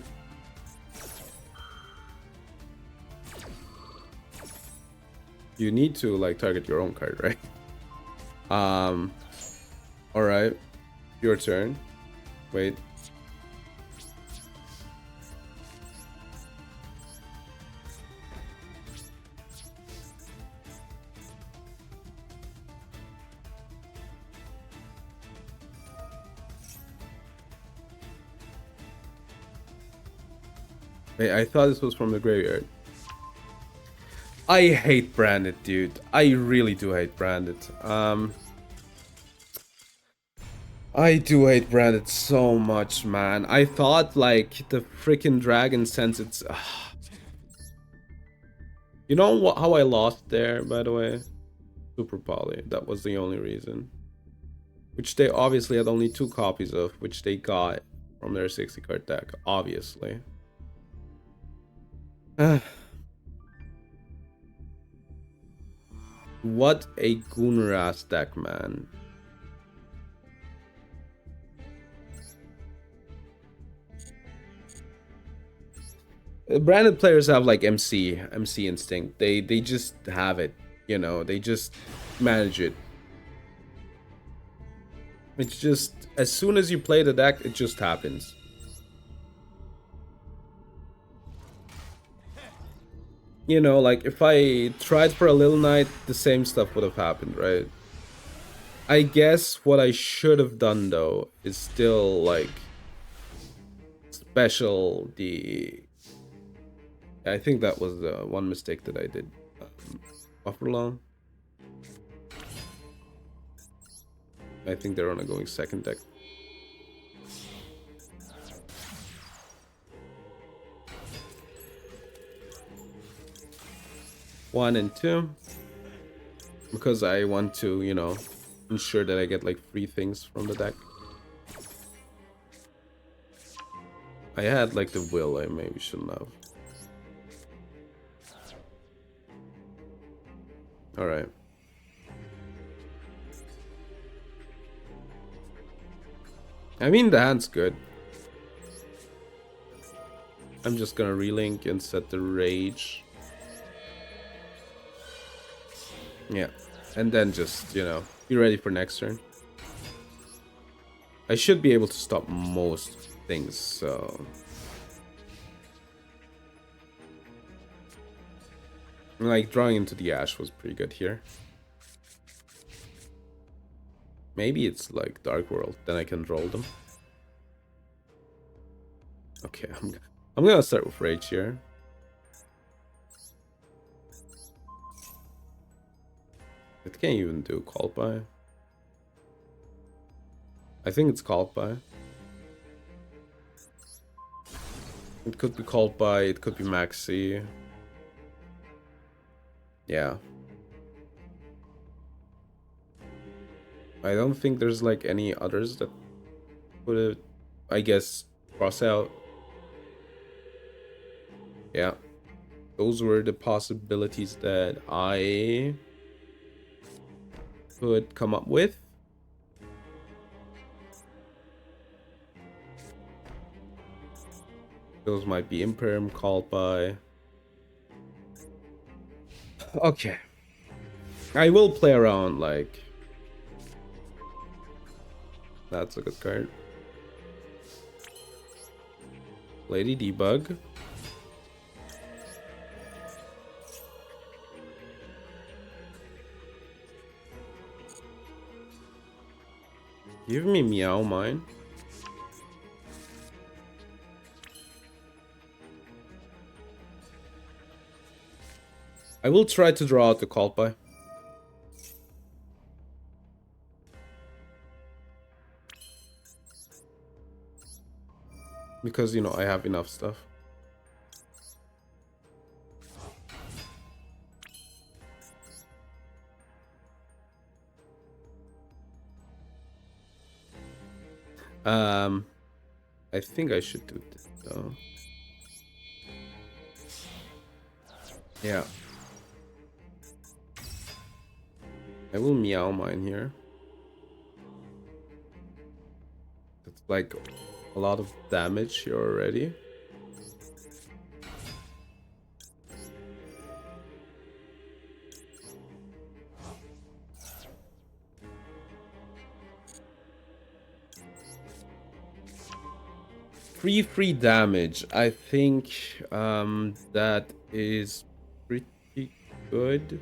You need to like target your own card, right? All right, your turn. Wait. Hey, I thought this was from the graveyard. I hate branded, dude. I really do hate branded. I do hate branded so much, man. I thought like the freaking dragon sense it's... You know what? How I lost there, by the way? Super Poly. That was the only reason. Which they obviously had only 2 copies of, which they got from their 60 card deck, obviously. What a Gunras deck, man. Branded players have like MC instinct. They just have it, you know. They just manage it. It's just as soon as you play the deck, it just happens. You know, like if I tried for a little night, the same stuff would have happened, right? I guess what I should have done though is still like special the... I think that was the one mistake that I did. Buffer loan. I think they're on a going second deck. One and two. Because I want to, you know, ensure that I get like free things from the deck. I had like the will, I maybe shouldn't have. Alright. I mean, the hand's good. I'm just gonna relink and set the rage. Yeah. And then just, you know, be ready for next turn. I should be able to stop most things, so... Like, drawing into the Ash was pretty good here. Maybe it's like Dark World, then I can roll them. Okay, I'm gonna start with Rage here. It can't even do Called By. I think it's Called By. It could be Called By, it could be Maxi. Yeah. I don't think there's like any others that would, I guess, cross out. Yeah. Those were the possibilities that I could come up with. Those might be Imperm, Called By. Okay. I will play around, like... That's a good card. Lady Debug. Give me Meow Mine. I will try to draw out the Called By. Because, you know, I have enough stuff. I think I should do this though. Yeah. I will Meow Mine here. That's like a lot of damage here already. Free damage. I think that is pretty good.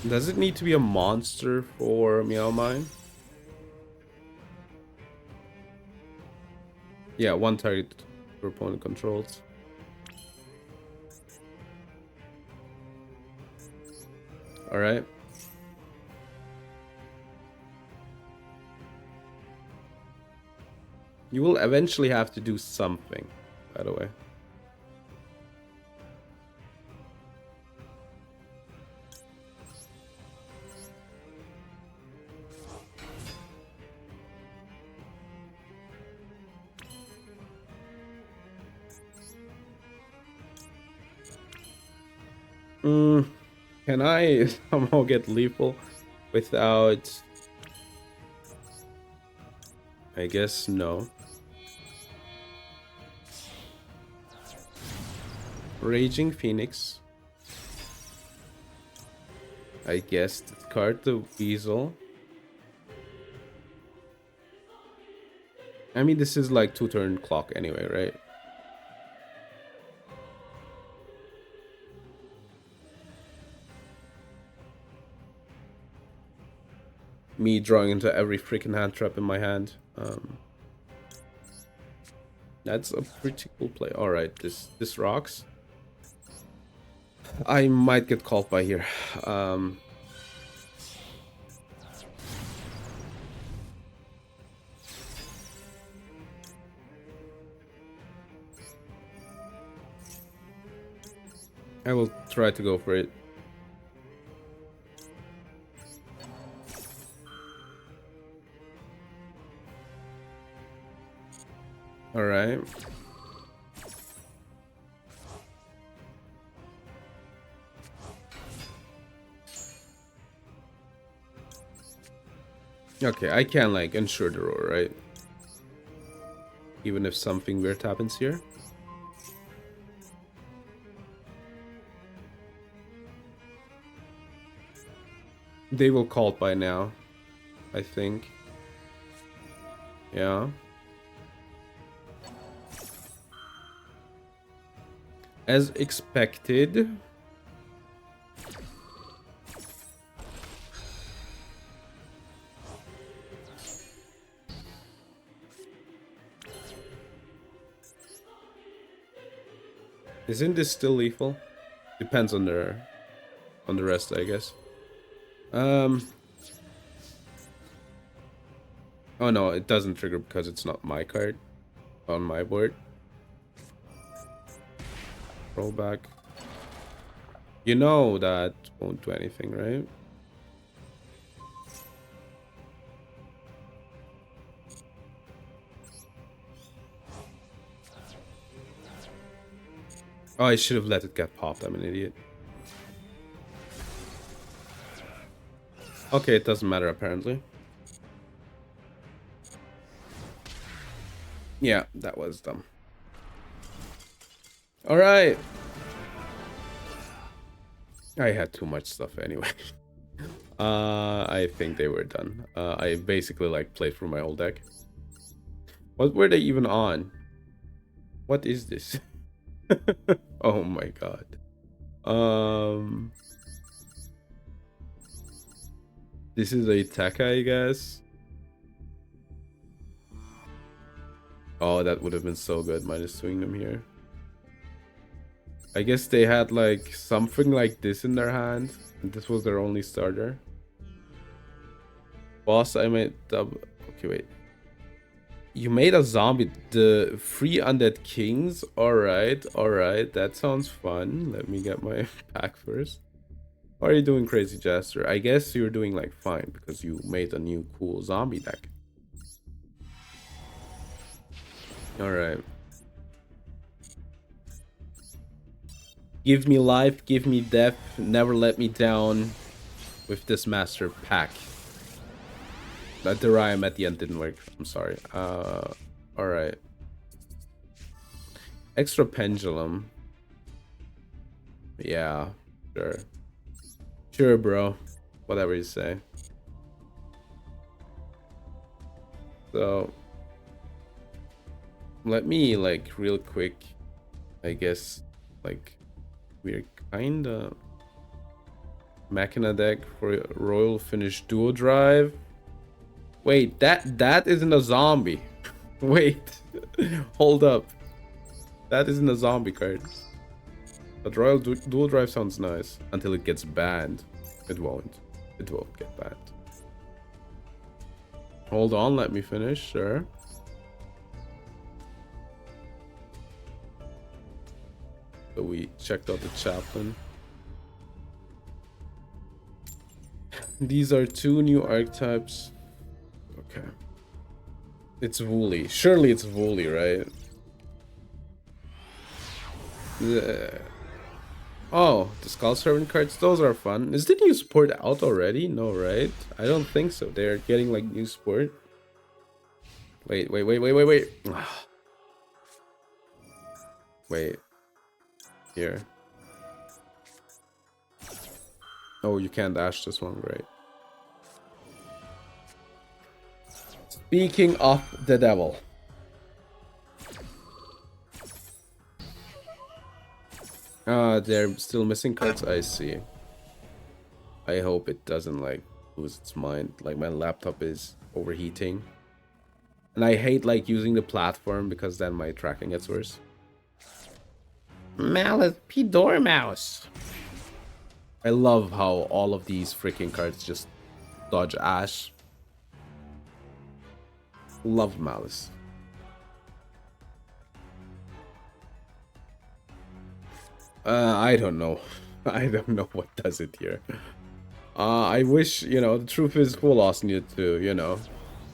Does it need to be a monster for Meow Mine? Yeah, one target your opponent controls. Alright. You will eventually have to do something, by the way. Can I somehow get lethal without... I guess no. Raging Phoenix. I guess discard the Weasel. I mean, this is like 2-turn clock anyway, right? Me drawing into every freaking hand trap in my hand. That's a pretty cool play. Alright, this rocks. I might get Called By here. I will try to go for it. Alright. Okay, I can like ensure the roar, right? even if something weird happens here. They will call it by now, I think. Yeah. As expected. Isn't this still lethal? Depends on the rest, I guess. Oh no, it doesn't trigger because it's not my card on my board. Roll back. You know that won't do anything, right? Oh, I should have let it get popped. I'm an idiot. Okay, it doesn't matter apparently. Yeah, that was dumb. All right. I had too much stuff anyway. I think they were done. I basically like played through my whole deck. What were they even on? What is this? Oh my god. This is a Taka, I guess. Oh, that would have been so good, minus swing them here. I guess they had like something like this in their hand, and this was their only starter. Boss, I made double. Okay, wait. You made a zombie. The 3 undead kings. Alright, alright. That sounds fun. Let me get my pack first. How are you doing, Crazy Jester? I guess you're doing like fine because you made a new cool zombie deck. Alright. Give me life, give me death, never let me down with this master pack. That the rhyme at the end didn't work. I'm sorry. Alright. Extra pendulum. Yeah, sure. Sure, bro. Whatever you say. So let me like real quick, I guess, like we're kinda Machina deck for Royal Finish Duo Drive. Wait, that isn't a zombie. Wait, hold up. That isn't a zombie card. But Royal Dual Drive sounds nice until it gets banned. It won't. It won't get banned. Hold on, let me finish, sure. So we checked out the chaplain. These are 2 new archetypes. Okay. It's Wooly. Surely it's Wooly, right? Oh, the Skull Servant cards, those are fun. Is the new support out already? No, right? I don't think so. They're getting like new support. Wait. Wait. Here. Oh, you can't dash this one, great. Speaking of the devil. They're still missing cards, I see. I hope it doesn't like lose its mind. Like my laptop is overheating. And I hate like using the platform because then my tracking gets worse. Malice P. Dormouse. I love how all of these freaking cards just dodge Ash. Love Malice. I don't know. I don't know what does it here. I wish, you know, the truth is who lost needed to, you know,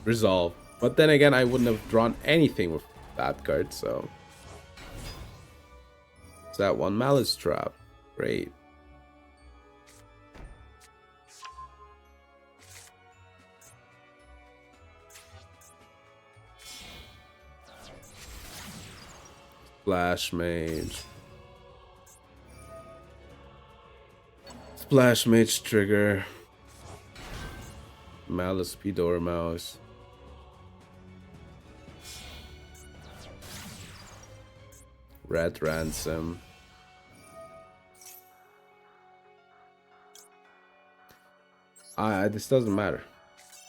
resolve. But then again, I wouldn't have drawn anything with that card, so. It's that one Malice Trap. Great. Splash Mage. Splash Mage trigger. Malice Pedor Mouse. Red Ransom. This doesn't matter.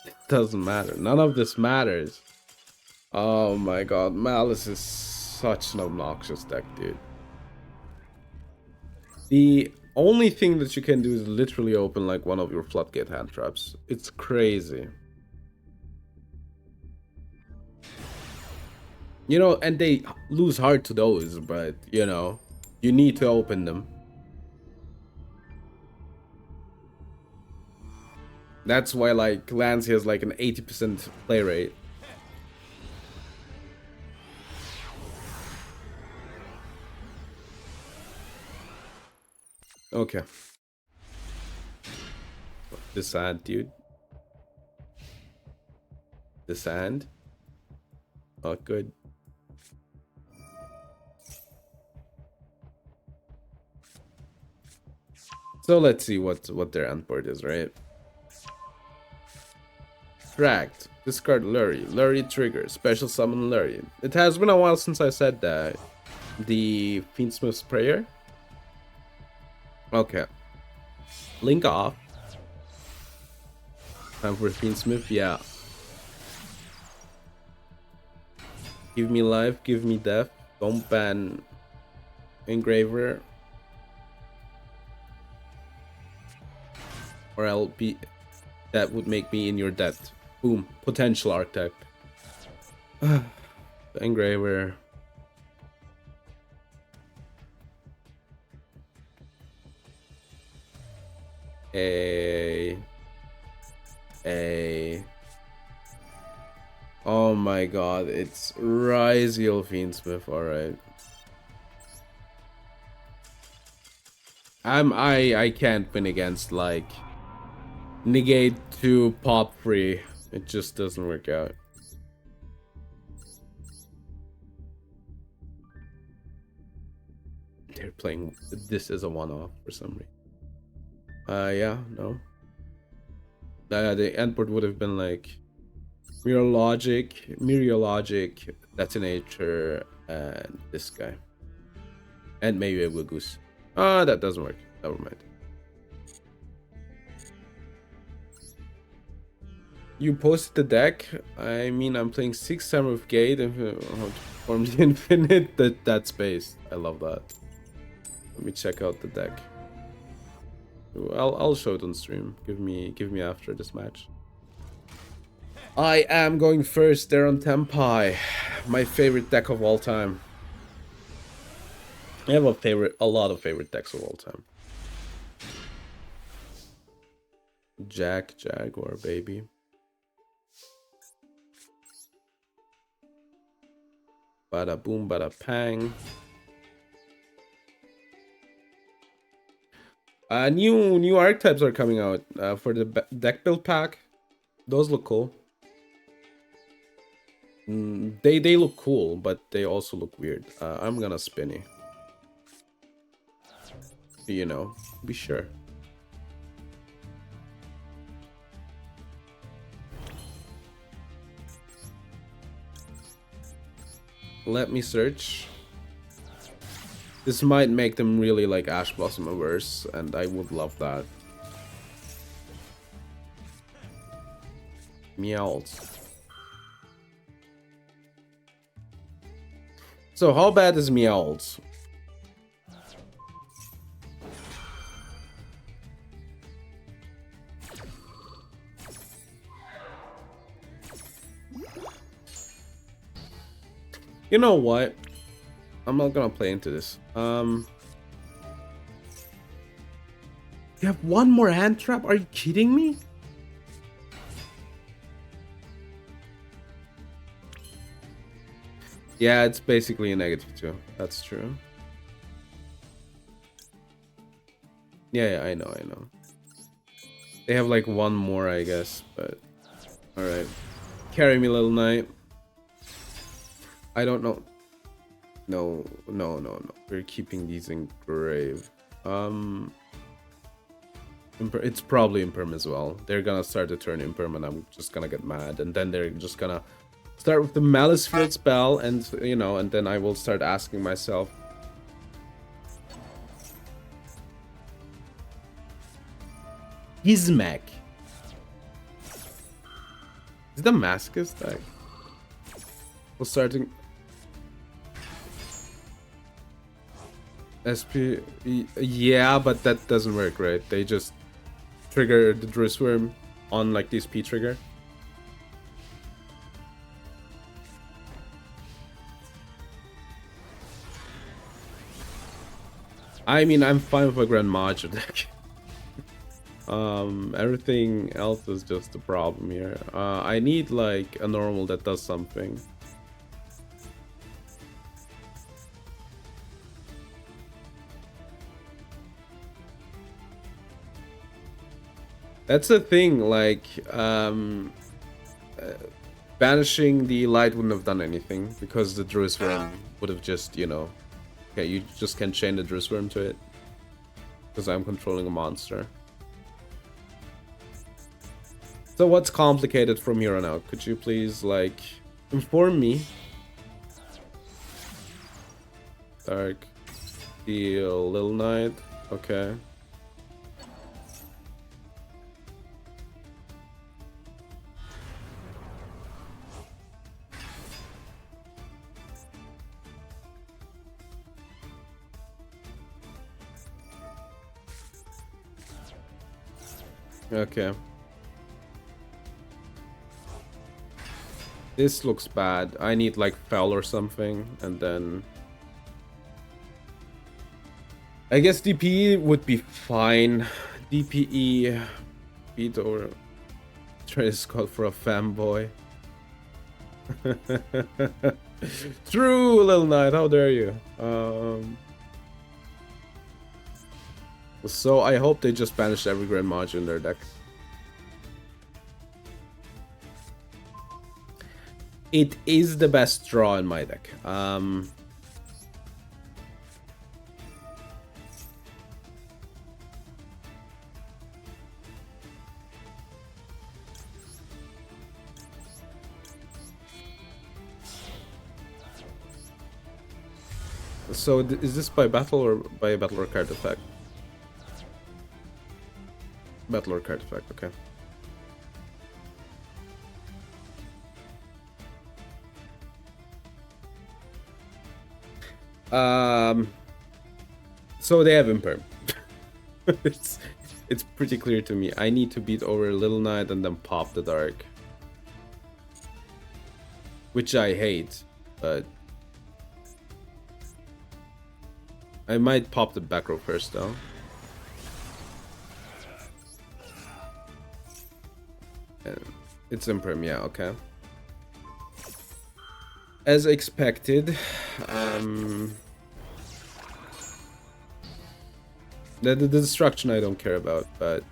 It doesn't matter. None of this matters. Oh my god, Malice is such an obnoxious deck, dude. The only thing that you can do is literally open like one of your floodgate hand traps. It's crazy. You know, and they lose hard to those, but you know, you need to open them. That's why like Lance has like an 80% play rate. Okay. This hand, dude. This hand. Oh, good. So let's see what their end board is, right? Tracked. Discard Lurie. Lurie trigger. Special summon Lurie. It has been a while since I said that. The Fiendsmith's Prayer. Okay. Link off. Time for Fiendsmith, yeah. Give me life, give me death. Don't ban Engraver. Or I'll be... That would make me in your debt. Boom. Potential archetype. The Engraver. A. Oh my god, it's Ryziel Fiendsmith, alright. I can't win against like negate 2 pop 3. It just doesn't work out. They're playing this as a one-off for some reason. Yeah, no. The endboard would have been like Mereologic, Detonator, and this guy. And maybe a Wigoose. Ah, that doesn't work. Never mind. You posted the deck. I mean, I'm playing 6 Summer of Gate and perform the infinite. That space. I love that. Let me check out the deck. I'll show it on stream. Give me after this match. I am going first there on Tempai. My favorite deck of all time. I have a lot of favorite decks of all time. Jaguar, baby. Bada boom, bada pang. New archetypes are coming out for the deck build pack. Those look cool. They look cool, but they also look weird. I'm gonna spinny. You know, be sure. Let me search. This might make them really like Ash Blossom averse, and I would love that. Meowls. So how bad is Meowls? You know what? I'm not gonna play into this. You have one more hand trap? Are you kidding me? Yeah, it's basically a -2. That's true. Yeah, I know. They have like one more, I guess, but alright. Carry me, little knight. I don't know. No, no, no, no. We're keeping these in grave. It's probably imperm as well. They're gonna start to turn imperm, and I'm just gonna get mad, and then they're just gonna start with the Malice Field spell, and you know, and then I will start asking myself, Gizmek. Is the Masochist deck? We're starting SP. Yeah, but that doesn't work, right? They just trigger the Drissworm on like this P trigger. I mean, I'm fine with a Grand Mage deck. Everything else is just a problem here. I need like a normal that does something. That's the thing, like, banishing the light wouldn't have done anything, because the Drissworm would have just, you know... Okay, you just can chain the Drissworm to it, because I'm controlling a monster. So what's complicated from here on out? Could you please, like, inform me? Dark Steel, Little Knight, okay. Okay. This looks bad. I need like Fell or something, and then... I guess DPE would be fine. DPE... Beat or... Try to call for a fanboy. True, Little Knight, how dare you? So I hope they just banished every Grand Mage in their deck. It is the best draw in my deck. So is this by battle or by battle or card effect? Battle or card effect, okay. So they have imperm. it's pretty clear to me. I need to beat over Little Knight and then pop the Dark, which I hate, but I might pop the back row first though. It's imperm, yeah, okay. As expected, the destruction I don't care about, but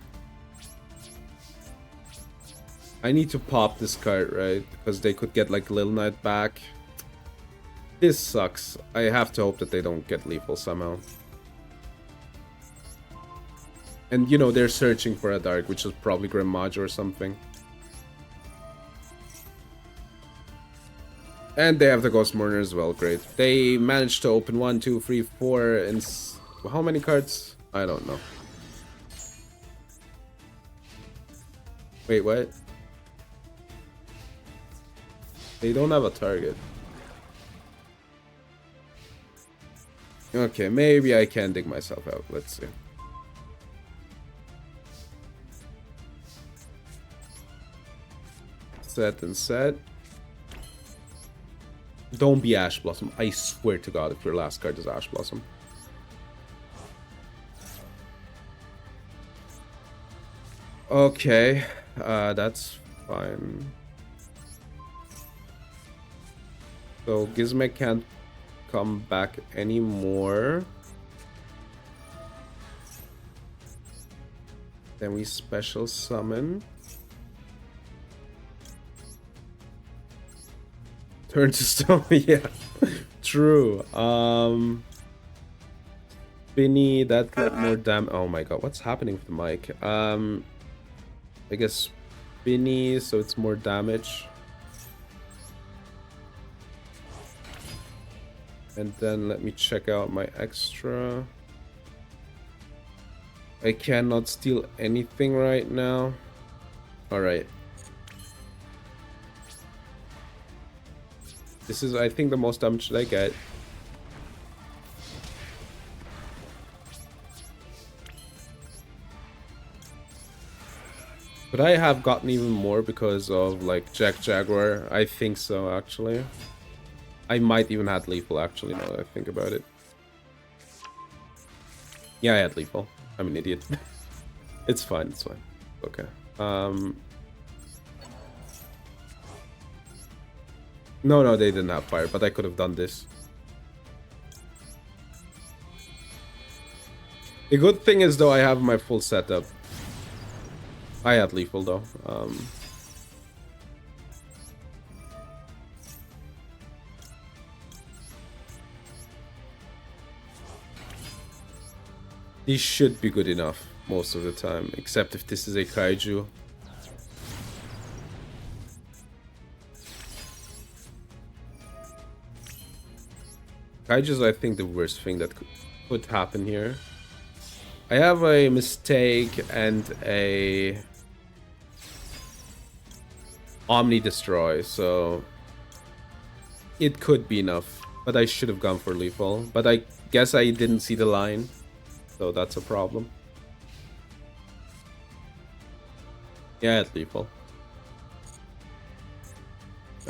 I need to pop this card, right? Because they could get like Little Knight back. This sucks. I have to hope that they don't get lethal somehow. And you know, they're searching for a Dark, which is probably Grand Mage or something. And they have the Ghost Mourner as well, great. They managed to open 1, 2, 3, 4, and how many cards? I don't know. Wait, what? They don't have a target. Okay, maybe I can dig myself out, let's see. Set and set. Don't be Ash Blossom. I swear to God if your last card is Ash Blossom. Okay, that's fine. So Gizmek can't come back anymore. Then we special summon. Turn to stone, yeah. True. Spinny, that got more damage. Oh my god, what's happening with the mic? I guess spinny, so it's more damage. And then let me check out my extra. I cannot steal anything right now. Alright. This is, I think, the most damage that I get. But I have gotten even more because of, like, Jack Jaguar. I think so, actually. I might even have lethal, actually, now that I think about it. Yeah, I had lethal. I'm an idiot. It's fine, it's fine. Okay. No, they didn't have fire, but I could have done this. The good thing is, though, I have my full setup. I had lethal, though. These should be good enough most of the time, except if this is a kaiju. Kaiju's, I think, the worst thing that could happen here. I have a mistake and a Omni Destroy, so it could be enough. But I should have gone for lethal. But I guess I didn't see the line, so that's a problem. Yeah, it's lethal.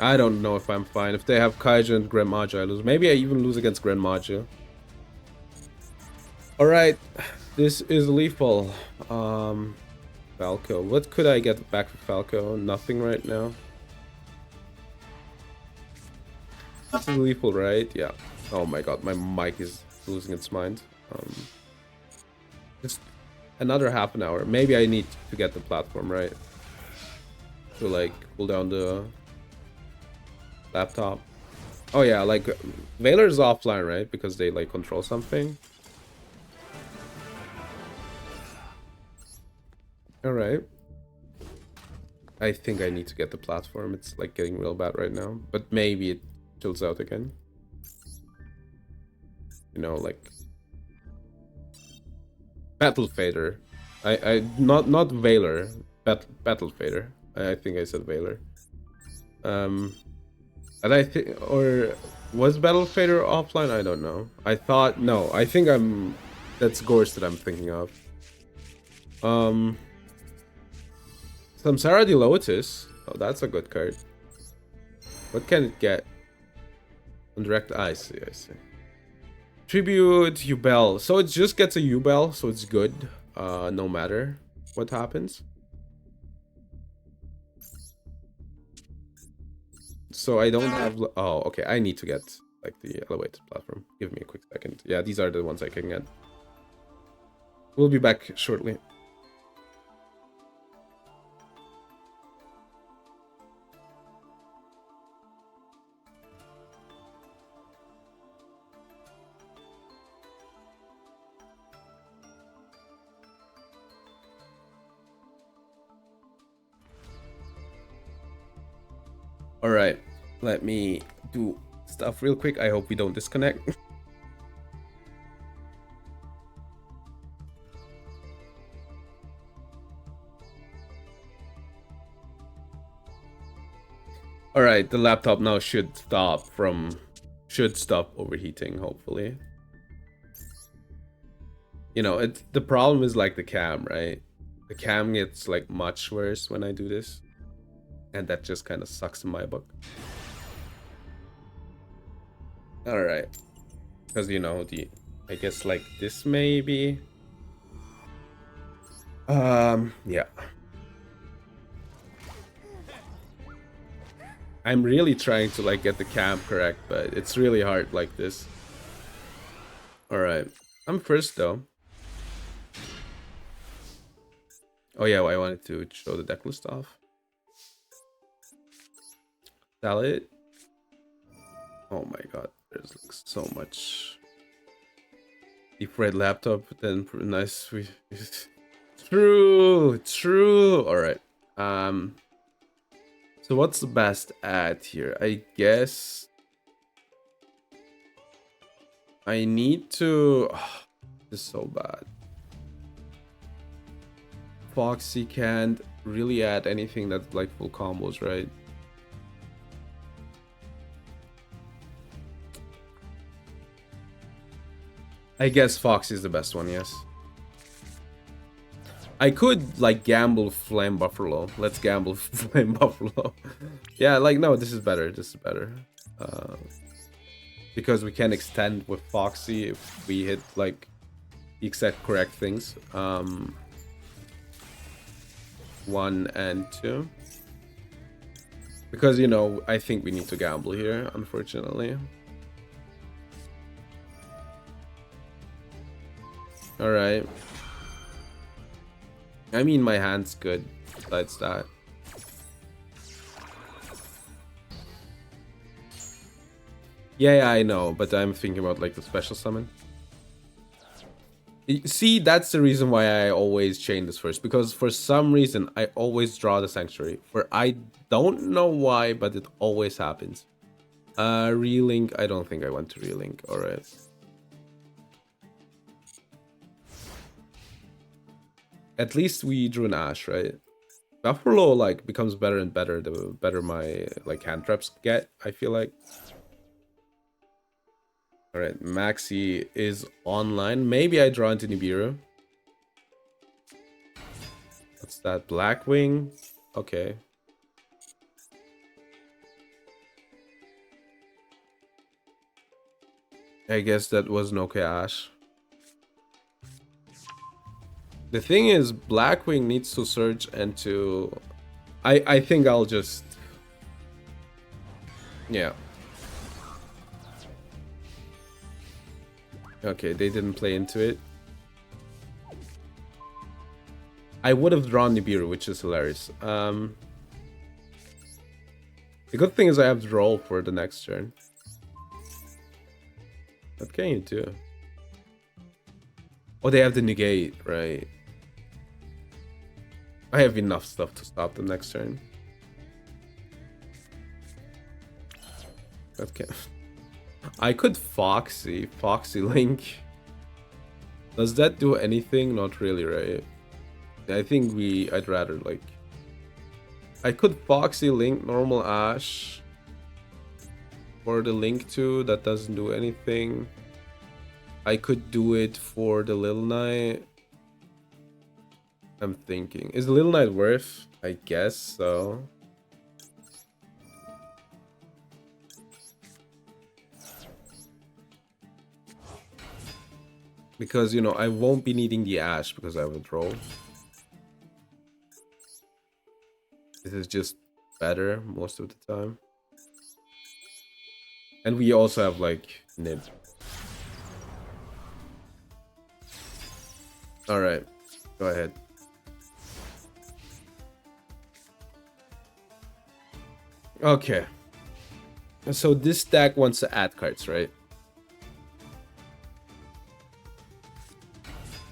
I don't know if I'm fine. If they have Kaiju and Grand Magi, I lose. Maybe I even lose against Grand Magi. Alright, this is lethal. Falco. What could I get back for Falco? Nothing right now. This is lethal, right? Yeah. Oh my god, my mic is losing its mind. Just another half an hour. Maybe I need to get the platform, right? To like cool down the laptop. Oh yeah, like Veiler's offline, right? Because they like control something. Alright. I think I need to get the platform. It's like getting real bad right now. But maybe it chills out again. You know, like Battle Fader. Not Veiler. Battle Fader. I think I said Veiler. And I think, or was Battle Fader offline? I don't know. I thought, no, I think that's Gorse that I'm thinking of. Samsara de Lotus. Oh, that's a good card. What can it get? On direct, I see. Tribute Ubel. So it just gets a Ubel, so it's good. No matter what happens. So I don't have... Oh, okay. I need to get like the elevated platform. Give me a quick second. Yeah, these are the ones I can get. We'll be back shortly. All right, let me do stuff real quick. I hope we don't disconnect. All right, the laptop now should stop overheating, hopefully. You know, the problem is like the cam, right? The cam gets like much worse when I do this. And that just kind of sucks in my book. All right, because you know I guess like this maybe. Yeah. I'm really trying to like get the cam correct, but it's really hard like this. All right, I'm first though. Oh yeah, well, I wanted to show the deck list off. Sell it. Oh my god. There's like so much. Deep red laptop, then nice. True. All right. So what's the best ad here? I guess I need to. Oh, this is so bad. Foxy can't really add anything that's like full combos, right? I guess Foxy is the best one, yes. I could like gamble Flame Buffalo. Let's gamble Flame Buffalo. Yeah, like no, this is better. This is better. Because we can extend with Foxy if we hit like the exact correct things. 1 and 2. Because, you know, I think we need to gamble here, unfortunately. Alright. I mean, my hand's good, besides that. Yeah, I know, but I'm thinking about, like, the special summon. See, that's the reason why I always chain this first, because for some reason, I always draw the Sanctuary. I don't know why, but it always happens. Relink, I don't think I want to relink, alright. At least we drew an Ash, right? Buffalo, like, becomes better and better the better my, like, hand traps get, I feel like. Alright, Maxi is online. Maybe I draw into Nibiru. What's that? Blackwing? Okay. I guess that was an okay Ash. The thing is, Blackwing needs to search and to... I think I'll just... Yeah. Okay, they didn't play into it. I would have drawn Nibiru, which is hilarious. The good thing is I have to roll for the next turn. What can you do? Oh, they have the negate, right? I have enough stuff to stop them next turn. Okay. I could Foxy Link. Does that do anything? Not really, right? I think I'd rather like... I could Foxy Link normal Ash. For the Link 2, that doesn't do anything. I could do it for the Little Knight. I'm thinking. Is the Little Knight worth? I guess so. Because, you know, I won't be needing the Ash because I have a draw. This is just better most of the time. And we also have, like, Nib. Alright, go ahead. Okay. So this deck wants to add cards, right?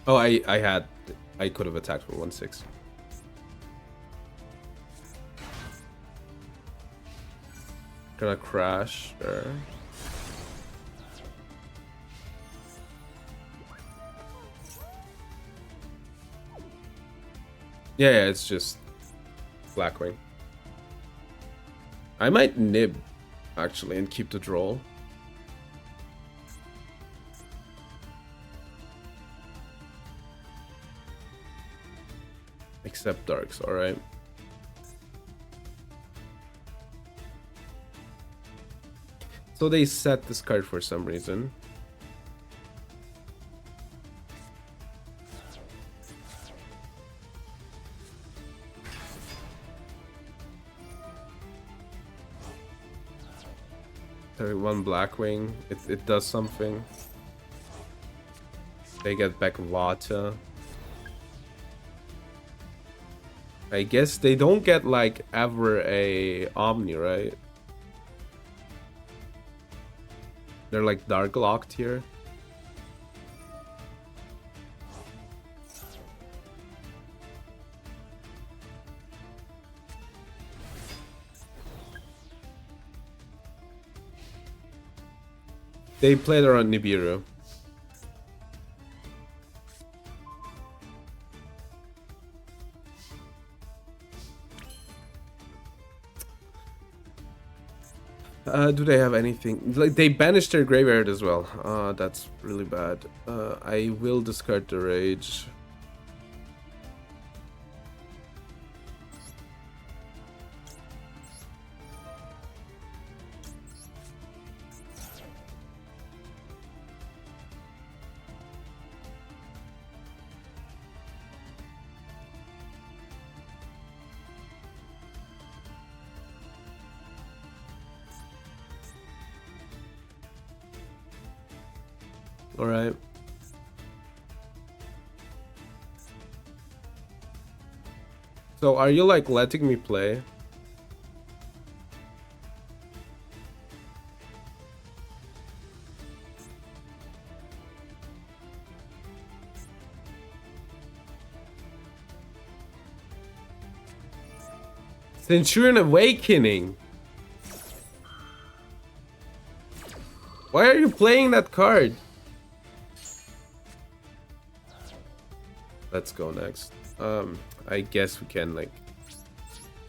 Oh, I could have attacked for 1/6. Gonna crash there. Yeah, it's just Blackwing. I might Nib, actually, and keep the draw. Except Darks, alright. So they set this card for some reason. One Blackwing, it does something. They get back Vata. I guess they don't get like ever a Omni, right? They're like dark locked here. They played around Nibiru. Do they have anything? Like, they banished their graveyard as well. That's really bad. I will discard the rage. All right. So are you like letting me play? Centurion Awakening. Why are you playing that card? Let's go next. I guess we can like.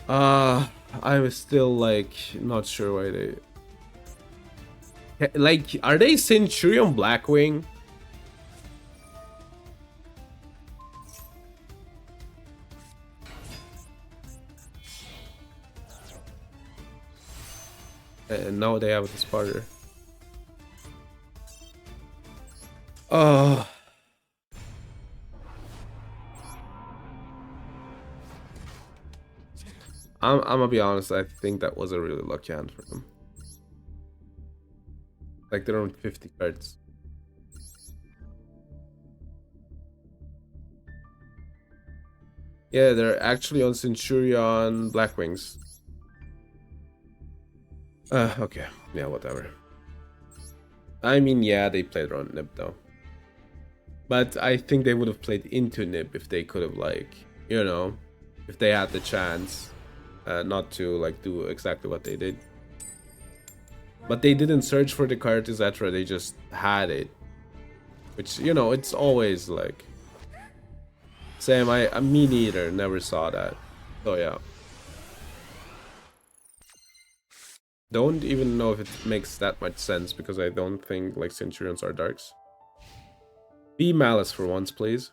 I'm still like not sure why they. Like, are they Centurion Blackwing? And now they have the Sparter. Oh. I'm gonna be honest, I think that was a really lucky hand for them. Like, they're on 50 cards. Yeah, they're actually on Centurion Blackwings. Okay. Yeah, whatever. I mean, yeah, they played around Nib though. But I think they would have played into Nib if they could have, like, you know, if they had the chance. Not to like do exactly what they did, but they didn't search for the card, etc. They just had it, which, you know, it's always like same. Me neither, never saw that. So yeah, don't even know if it makes that much sense, because I don't think like Centurions are darks. Be Malice for once, please.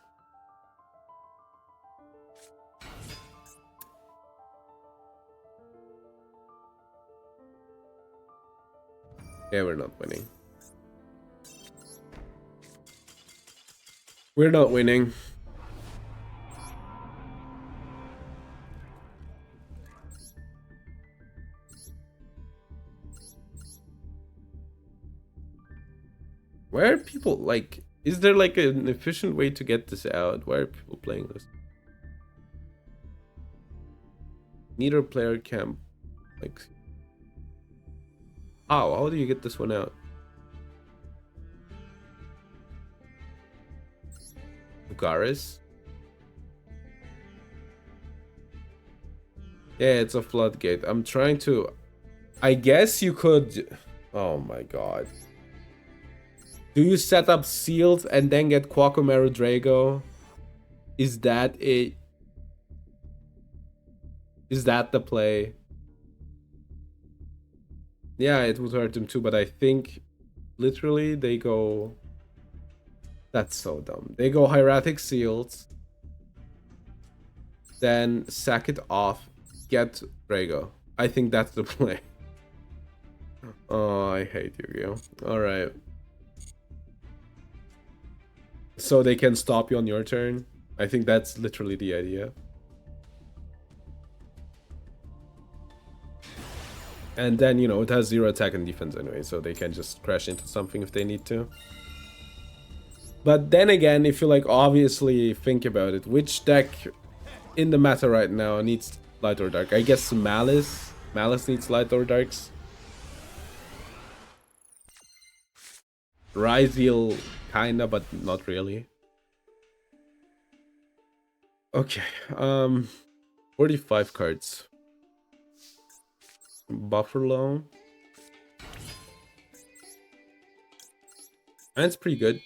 Yeah, we're not winning. We're not winning. Why are people like... Is there like an efficient way to get this out? Why are people playing this? Neither player can... Like... How do you get this one out? Garis? Yeah, it's a floodgate. I'm trying to... I guess you could... Oh my god. Do you set up seals and then get Quacomeru Drago? Is that it? Is that the play? Yeah, it would hurt them too, but I think literally they go... That's so dumb. They go Hieratic Seals, then sack it off, get Drago. I think that's the play. Oh, I hate Yu-Gi-Oh! Alright. So they can stop you on your turn. I think that's literally the idea. And then, you know, it has 0 attack and defense anyway, so they can just crash into something if they need to. But then again, if you like obviously think about it, which deck in the meta right now needs light or dark? I guess Malice. Malice needs light or darks. Ryzeal, kinda, but not really. Okay, 45 cards. Buffalo. And it's pretty good.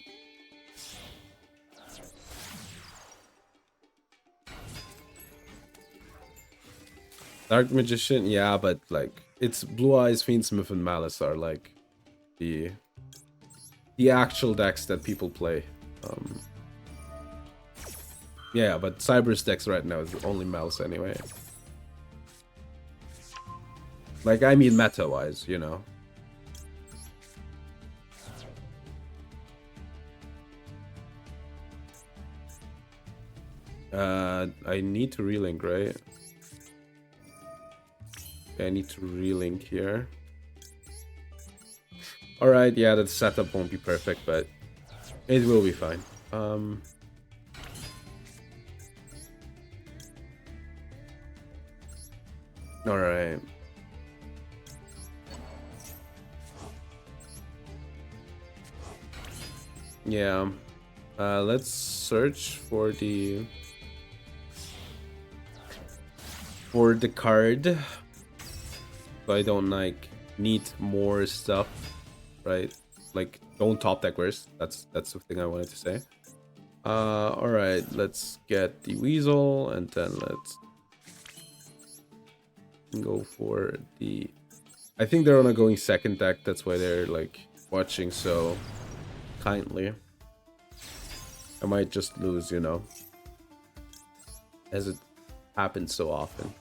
Dark Magician, yeah, but like it's Blue Eyes, Fiendsmith, and Malice are like the actual decks that people play. Yeah, but Cyber's decks right now is only Malice anyway. Like, I mean meta-wise, you know. I need to relink, right? I need to relink here. Alright, yeah, the setup won't be perfect, but it will be fine. Alright. Yeah. Let's search for the card. So I don't like need more stuff, right? Like, don't top deck worse. That's the thing I wanted to say. Alright, let's get the Weasel, and then let's go for the... I think they're on a going second deck, that's why they're like watching so kindly. I might just lose, you know, as it happens so often.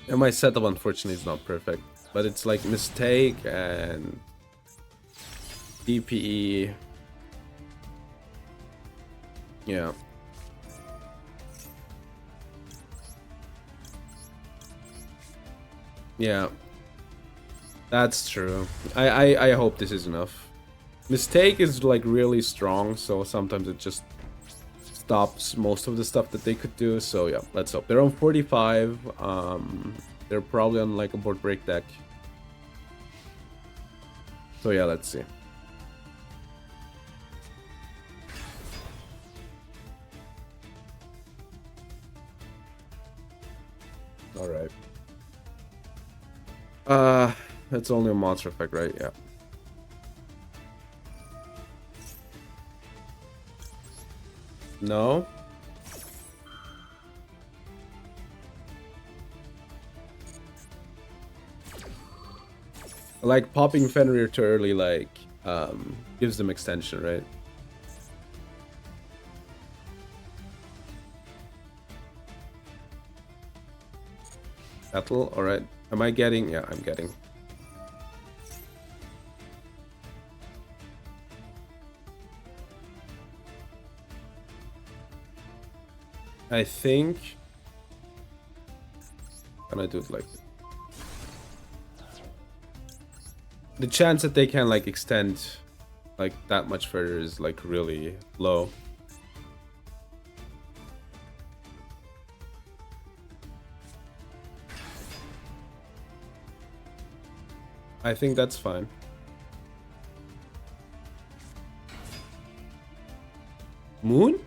And my setup, unfortunately, is not perfect. But it's like Mistake and DPE. Yeah. Yeah. That's true. I hope this is enough. Mistake is like really strong, so sometimes it just stops most of the stuff that they could do. So yeah, let's hope. They're on 45. They're probably on like a board break deck. So yeah, let's see. All right. It's only a monster effect, right? Yeah. No. Like popping Fenrir too early, like gives them extension, right? Battle, all right. Am I getting? Yeah, I'm getting. I think. Can I do it like? The chance that they can like extend like that much further is like really low. I think that's fine. Moon?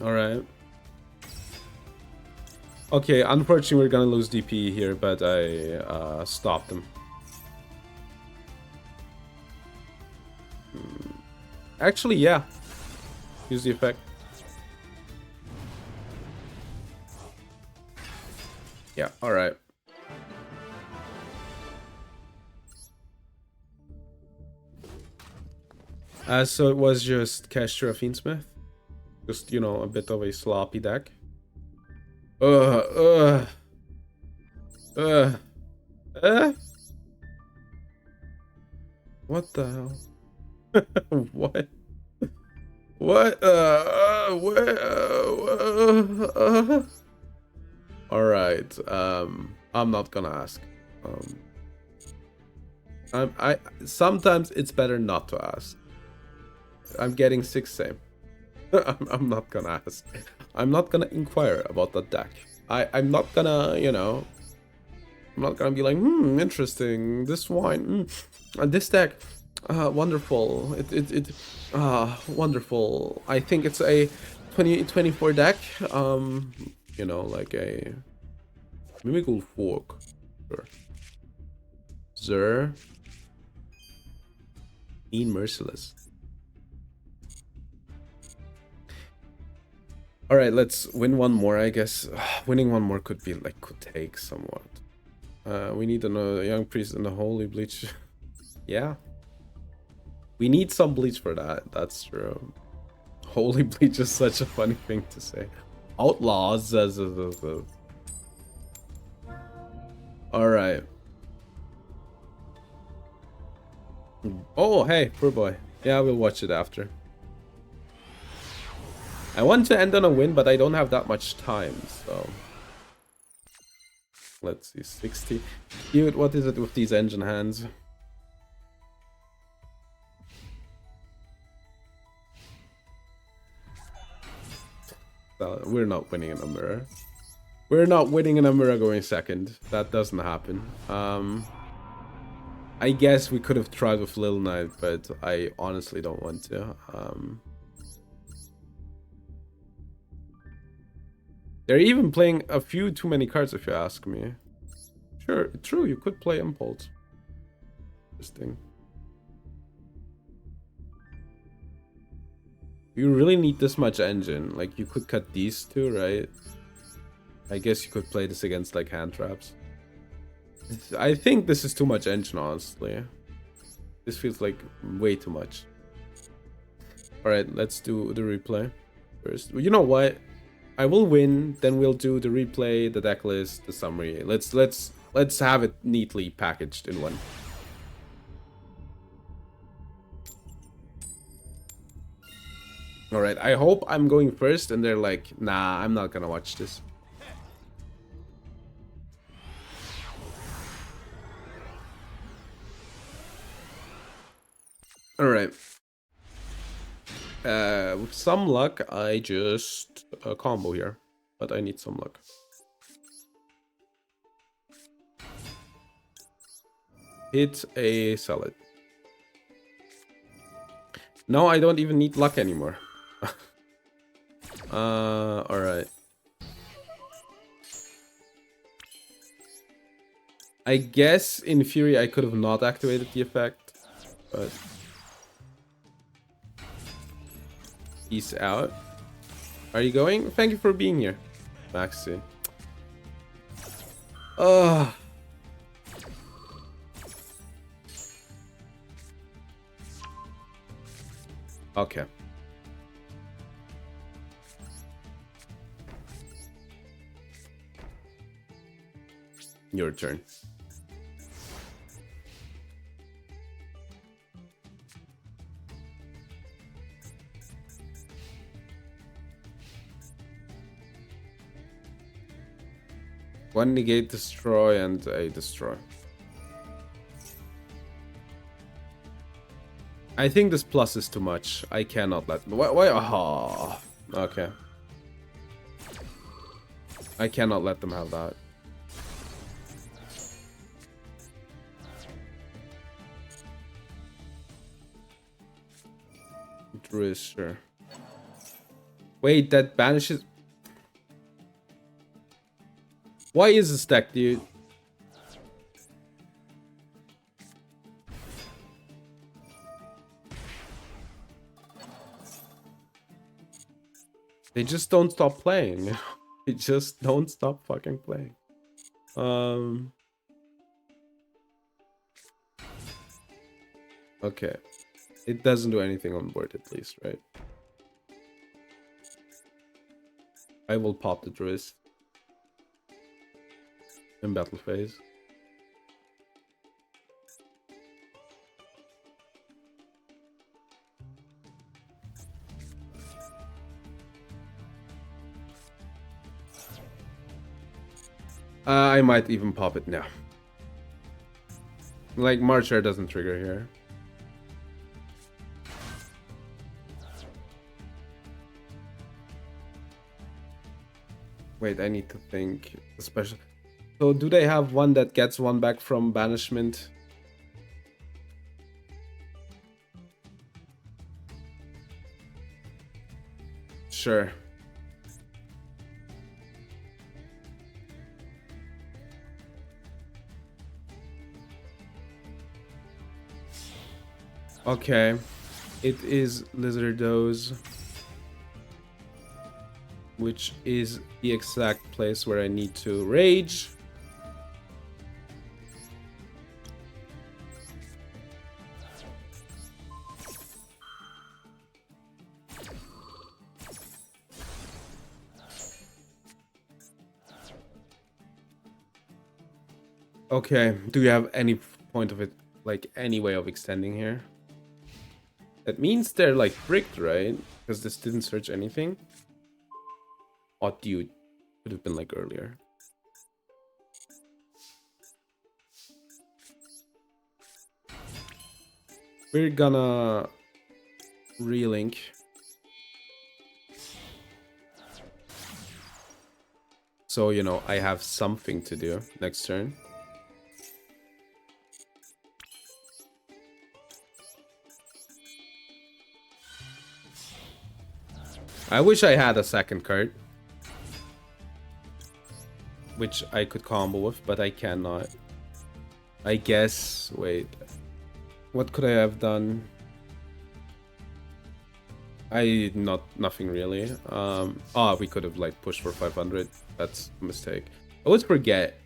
All right. Okay, unfortunately we're gonna lose DP here, but I stopped them. Actually, yeah. Use the effect. Yeah, alright. So it was just Kestra Fiendsmith. Just, you know, a bit of a sloppy deck. What the hell? What? What? All right. I'm not gonna ask. I sometimes it's better not to ask. I'm getting 6 same. I'm not gonna ask. I'm not gonna inquire about that deck. I'm not gonna, you know, I'm not gonna be like, interesting. This wine, this deck, wonderful. Wonderful. I think it's a 2024 deck. You know, like a Mimical Fork. Sure. Zer. Mean Merciless. All right, let's win one more, I guess. Winning one more could take somewhat. We need a young priest and a holy bleach. Yeah. We need some bleach for that. That's true. Holy bleach is such a funny thing to say. Outlaws. All right. Oh, hey, poor boy. Yeah, we'll watch it after. I want to end on a win, but I don't have that much time, so... Let's see, 60. Dude, what is it with these engine hands? We're not winning in a mirror. We're not winning in a mirror going second. That doesn't happen. I guess we could have tried with Little Knight, but I honestly don't want to. They're even playing a few too many cards, if you ask me. Sure, true, you could play Impulse. Interesting. You really need this much engine. Like, you could cut these two, right? I guess you could play this against, like, hand traps. I think this is too much engine, honestly. This feels like way too much. Alright, let's do the replay first. You know what? I will win, then we'll do the replay, the deck list, the summary. Let's have it neatly packaged in one. Alright, I hope I'm going first and they're like, nah, I'm not gonna watch this. Alright. With some luck, I just combo here, but I need some luck. Hit a salad. No, I don't even need luck anymore. Alright. I guess in theory I could have not activated the effect, but peace out. Are you going? Thank you for being here, Maxi. Okay. Your turn. One negate, destroy, and a destroy. I think this plus is too much. I cannot let... Why? Oh, okay. I cannot let them have that. Druid, sure. Wait, that banishes... Why is this deck, dude? They just don't stop playing. They just don't stop fucking playing. Okay. It doesn't do anything on board at least, right? I will pop the Druid in battle phase. I might even pop it now. Like, Marcher doesn't trigger here. Wait, I need to think. Especially. So do they have one that gets one back from banishment? Sure. Okay. It is Lizardos, which is the exact place where I need to rage. Okay, do you have any point of it, like any way of extending here? That means they're like bricked, right? Because this didn't search anything. Oh, dude, could have been like earlier. We're gonna relink. So, you know, I have something to do next turn. I wish I had a second card, which I could combo with, but I cannot. I guess, wait, what could I have done? Nothing really. We could have like pushed for 500. That's a mistake. I always forget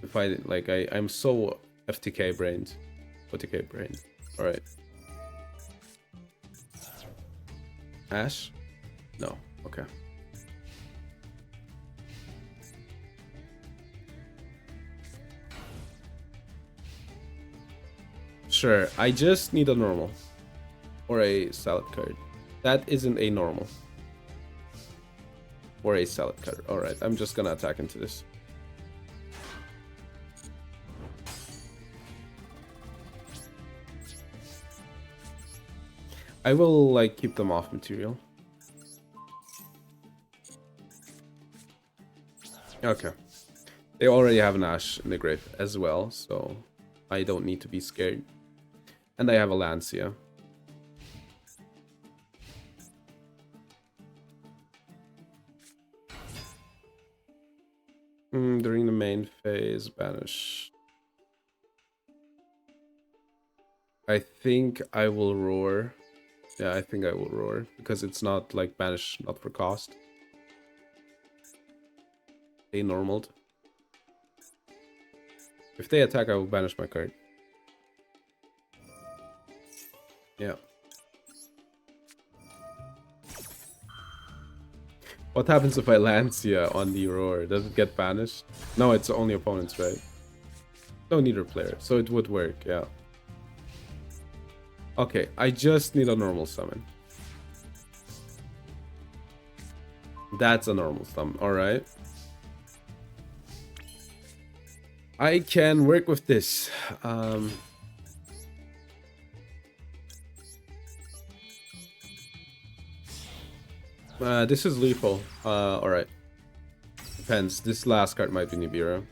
if I'm so FTK brained. OTK brained. Alright. Ash? No. Okay. Sure, I just need a normal. Or a salad card. That isn't a normal. Or a salad card. Alright, I'm just gonna attack into this. I will, like, keep them off material. Okay. They already have an Ash in the grave as well, so I don't need to be scared. And I have a Lancia. During the main phase, banish. I think I will roar. Yeah, I think I will roar because it's not like banish, not for cost. They normaled. If they attack, I will banish my card. Yeah. What happens if I Lancia on the roar? Does it get banished? No, it's only opponents, right? No neither player, so it would work, yeah. Okay, I just need a normal summon. That's a normal summon, alright. I can work with this. This is lethal. Alright. Depends. This last card might be Nibiru.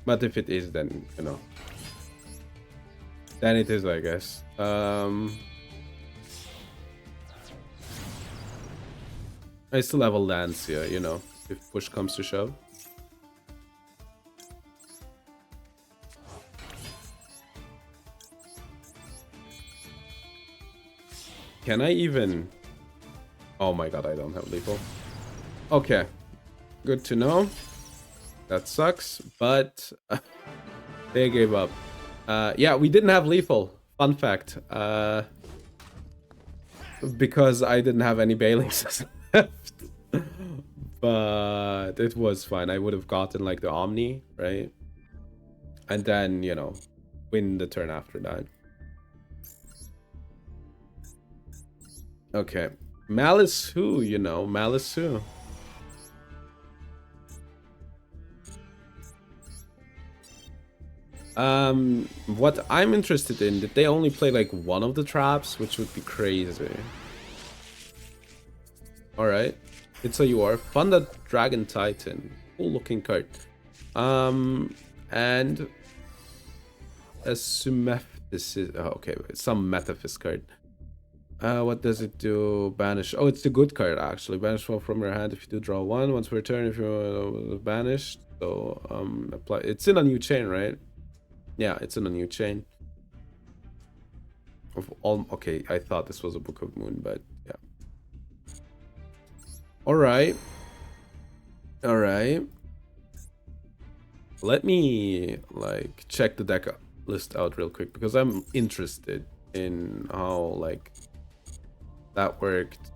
But if it is, then, you know. Then it is, I guess. I still have a Lancia, you know, if push comes to shove. Can I even... Oh my god, I don't have lethal. Okay. Good to know. That sucks, but... they gave up. Yeah, we didn't have lethal. Fun fact. Because I didn't have any Bailings left. But it was fine. I would have gotten like the Omni, right? And then, you know, win the turn after that. Okay. Malice who, you know, Malice who. What I'm interested in, did they only play like one of the traps, which would be crazy. Alright. It's a you are. Funded Dragon Titan. Cool looking card. And a Sumephis. Oh, okay, some Metaphys card. What does it do? Banish. Oh, it's the good card actually. Banish one from your hand if you do draw one. Once per turn if you're banished. So apply. It's in a new chain, right? Yeah, it's in a new chain. Of all. Okay, I thought this was a Book of Moon, but yeah. All right. All right. Let me like check the deck list out real quick because I'm interested in how like that worked,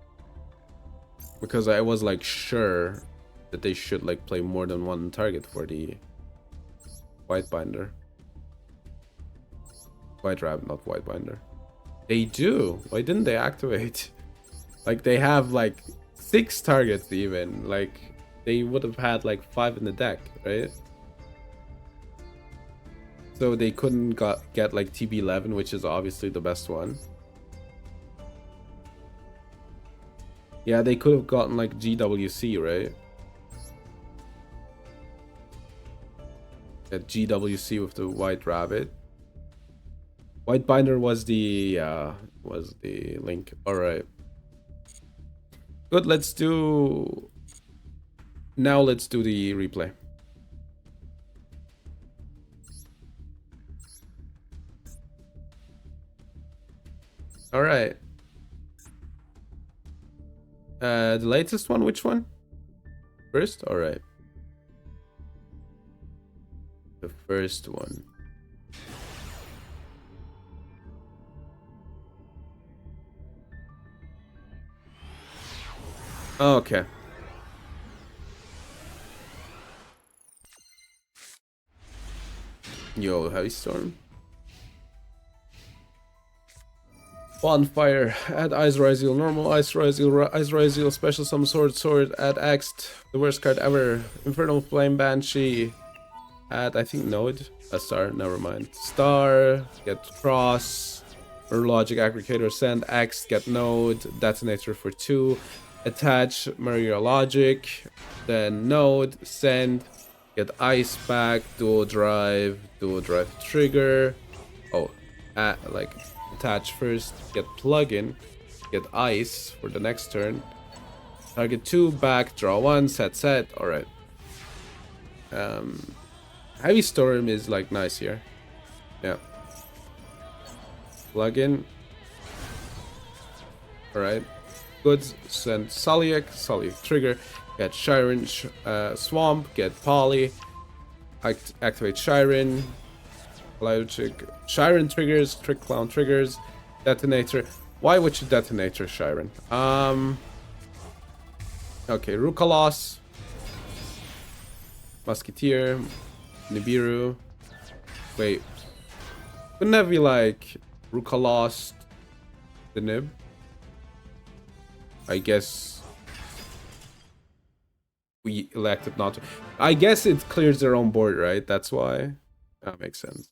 because I was like sure that they should like play more than one target for the white binder. White rabbit, not white binder. They do. Why didn't they activate? Like they have like 6 targets even. Like they would have had like 5 in the deck, right? So they couldn't get like TB11, which is obviously the best one. Yeah, they could have gotten like GWC, right? At GWC with the white rabbit. White binder was the link. All right. Good. Let's do the replay. All right. The latest one, which one? First? All right. The first one. Okay. Yo, heavy storm. Bonfire. Add Ice Ryzeal. Normal Ice Ryzeal. Special summon sword. Add Axed. The worst card ever. Infernal Flame Banshee. Add, I think, Node. A star. Never mind. Star. Get Cross. Logic Aggregator. Send X. Get Node. Detonator for 2. Attach Maria Logic. Then Node. Send. Get Ice back. Dual Drive Trigger. Oh. Like. Attach first, get plug-in, get ice for the next turn. Target 2, back, draw 1, set. Alright. Heavy Storm is like nice here. Yeah. Plug-in. Alright. Good. Send Sulliek trigger. Get Shiren, Swamp, get Poly. Activate Shiren. Shiren triggers, Trick Clown triggers, Detonator. Why would you Detonator Shiren? Okay, Rukalos, Musketeer, Nibiru. Wait, wouldn't that be like Rukalos, the Nib? I guess we elected not to. I guess it clears their own board, right? That's why. That makes sense.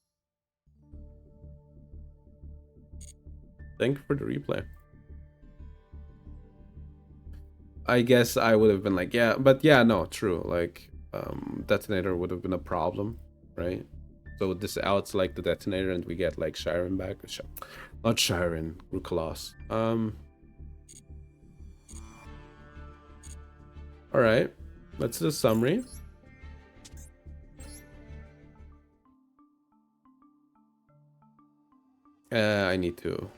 Thank you for the replay. I guess I would have been like, yeah, but yeah, no, true. Like, Detonator would have been a problem, right? So this outs like the Detonator, and we get like Shiren back. Not Shiren, Rukalos. All right, let's do a summary. I need to,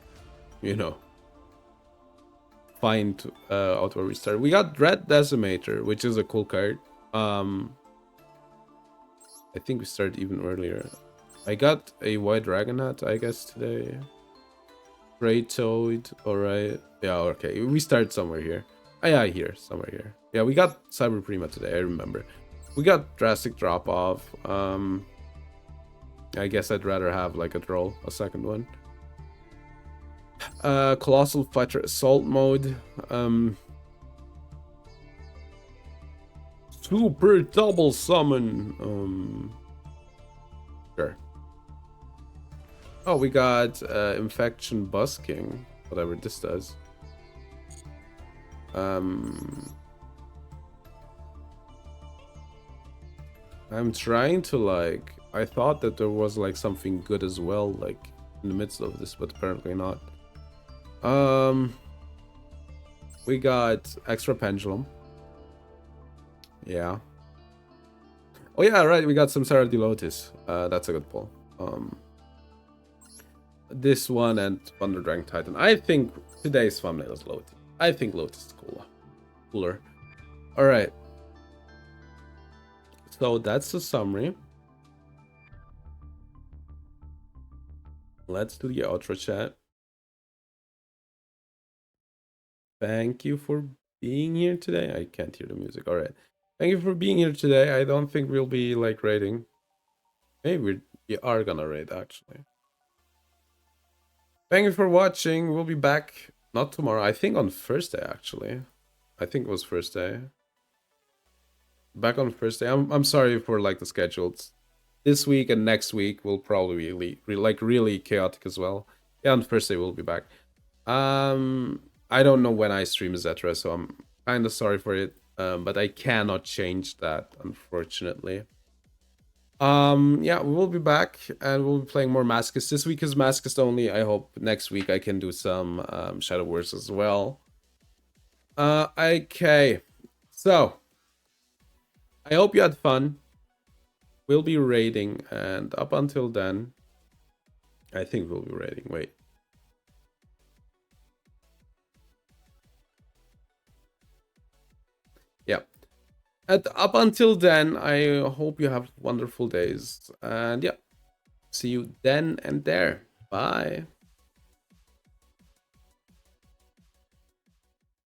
find out where we start. We got Dread Decimator, which is a cool card. I think we started even earlier. I got a White Dragon Hat, I guess, today. Grey Toad, alright. Yeah, okay, we start somewhere here. Oh, yeah, here, somewhere here. Yeah, we got Cyber Prima today, I remember. We got Drastic Drop Off. I guess I'd rather have like a second one. Colossal Fighter Assault mode. Super double summon. Sure. Oh, we got Infection Busking, whatever this does. I'm trying to like, I thought that there was like something good as well, like in the midst of this, but apparently not. Um, we got extra pendulum. Yeah. Oh yeah, right. We got some Sarah de Lotus. That's a good pull. This one and Thunder Dragon Titan. I think today's thumbnail is Lotus. I think Lotus is cooler. All right. So that's the summary. Let's do the outro chat. Thank you for being here today. I can't hear the music. All right. Thank you for being here today. I don't think we'll be like raiding. Maybe we are gonna raid actually. Thank you for watching. We'll be back not tomorrow. I think on Thursday actually. I think it was Thursday. Back on Thursday. I'm sorry for like the schedules. This week and next week will probably be really chaotic as well. Yeah, on Thursday we'll be back. I don't know when I stream, etc. So I'm kind of sorry for it. But I cannot change that, unfortunately. Yeah, we will be back and we'll be playing more Masochist. This week is Masochist only. I hope next week I can do some Shadow Wars as well. Okay. So I hope you had fun. We'll be raiding, and up until then, I think we'll be raiding. Wait. Yeah. Up until then, I hope you have wonderful days. And yeah, see you then and there. Bye.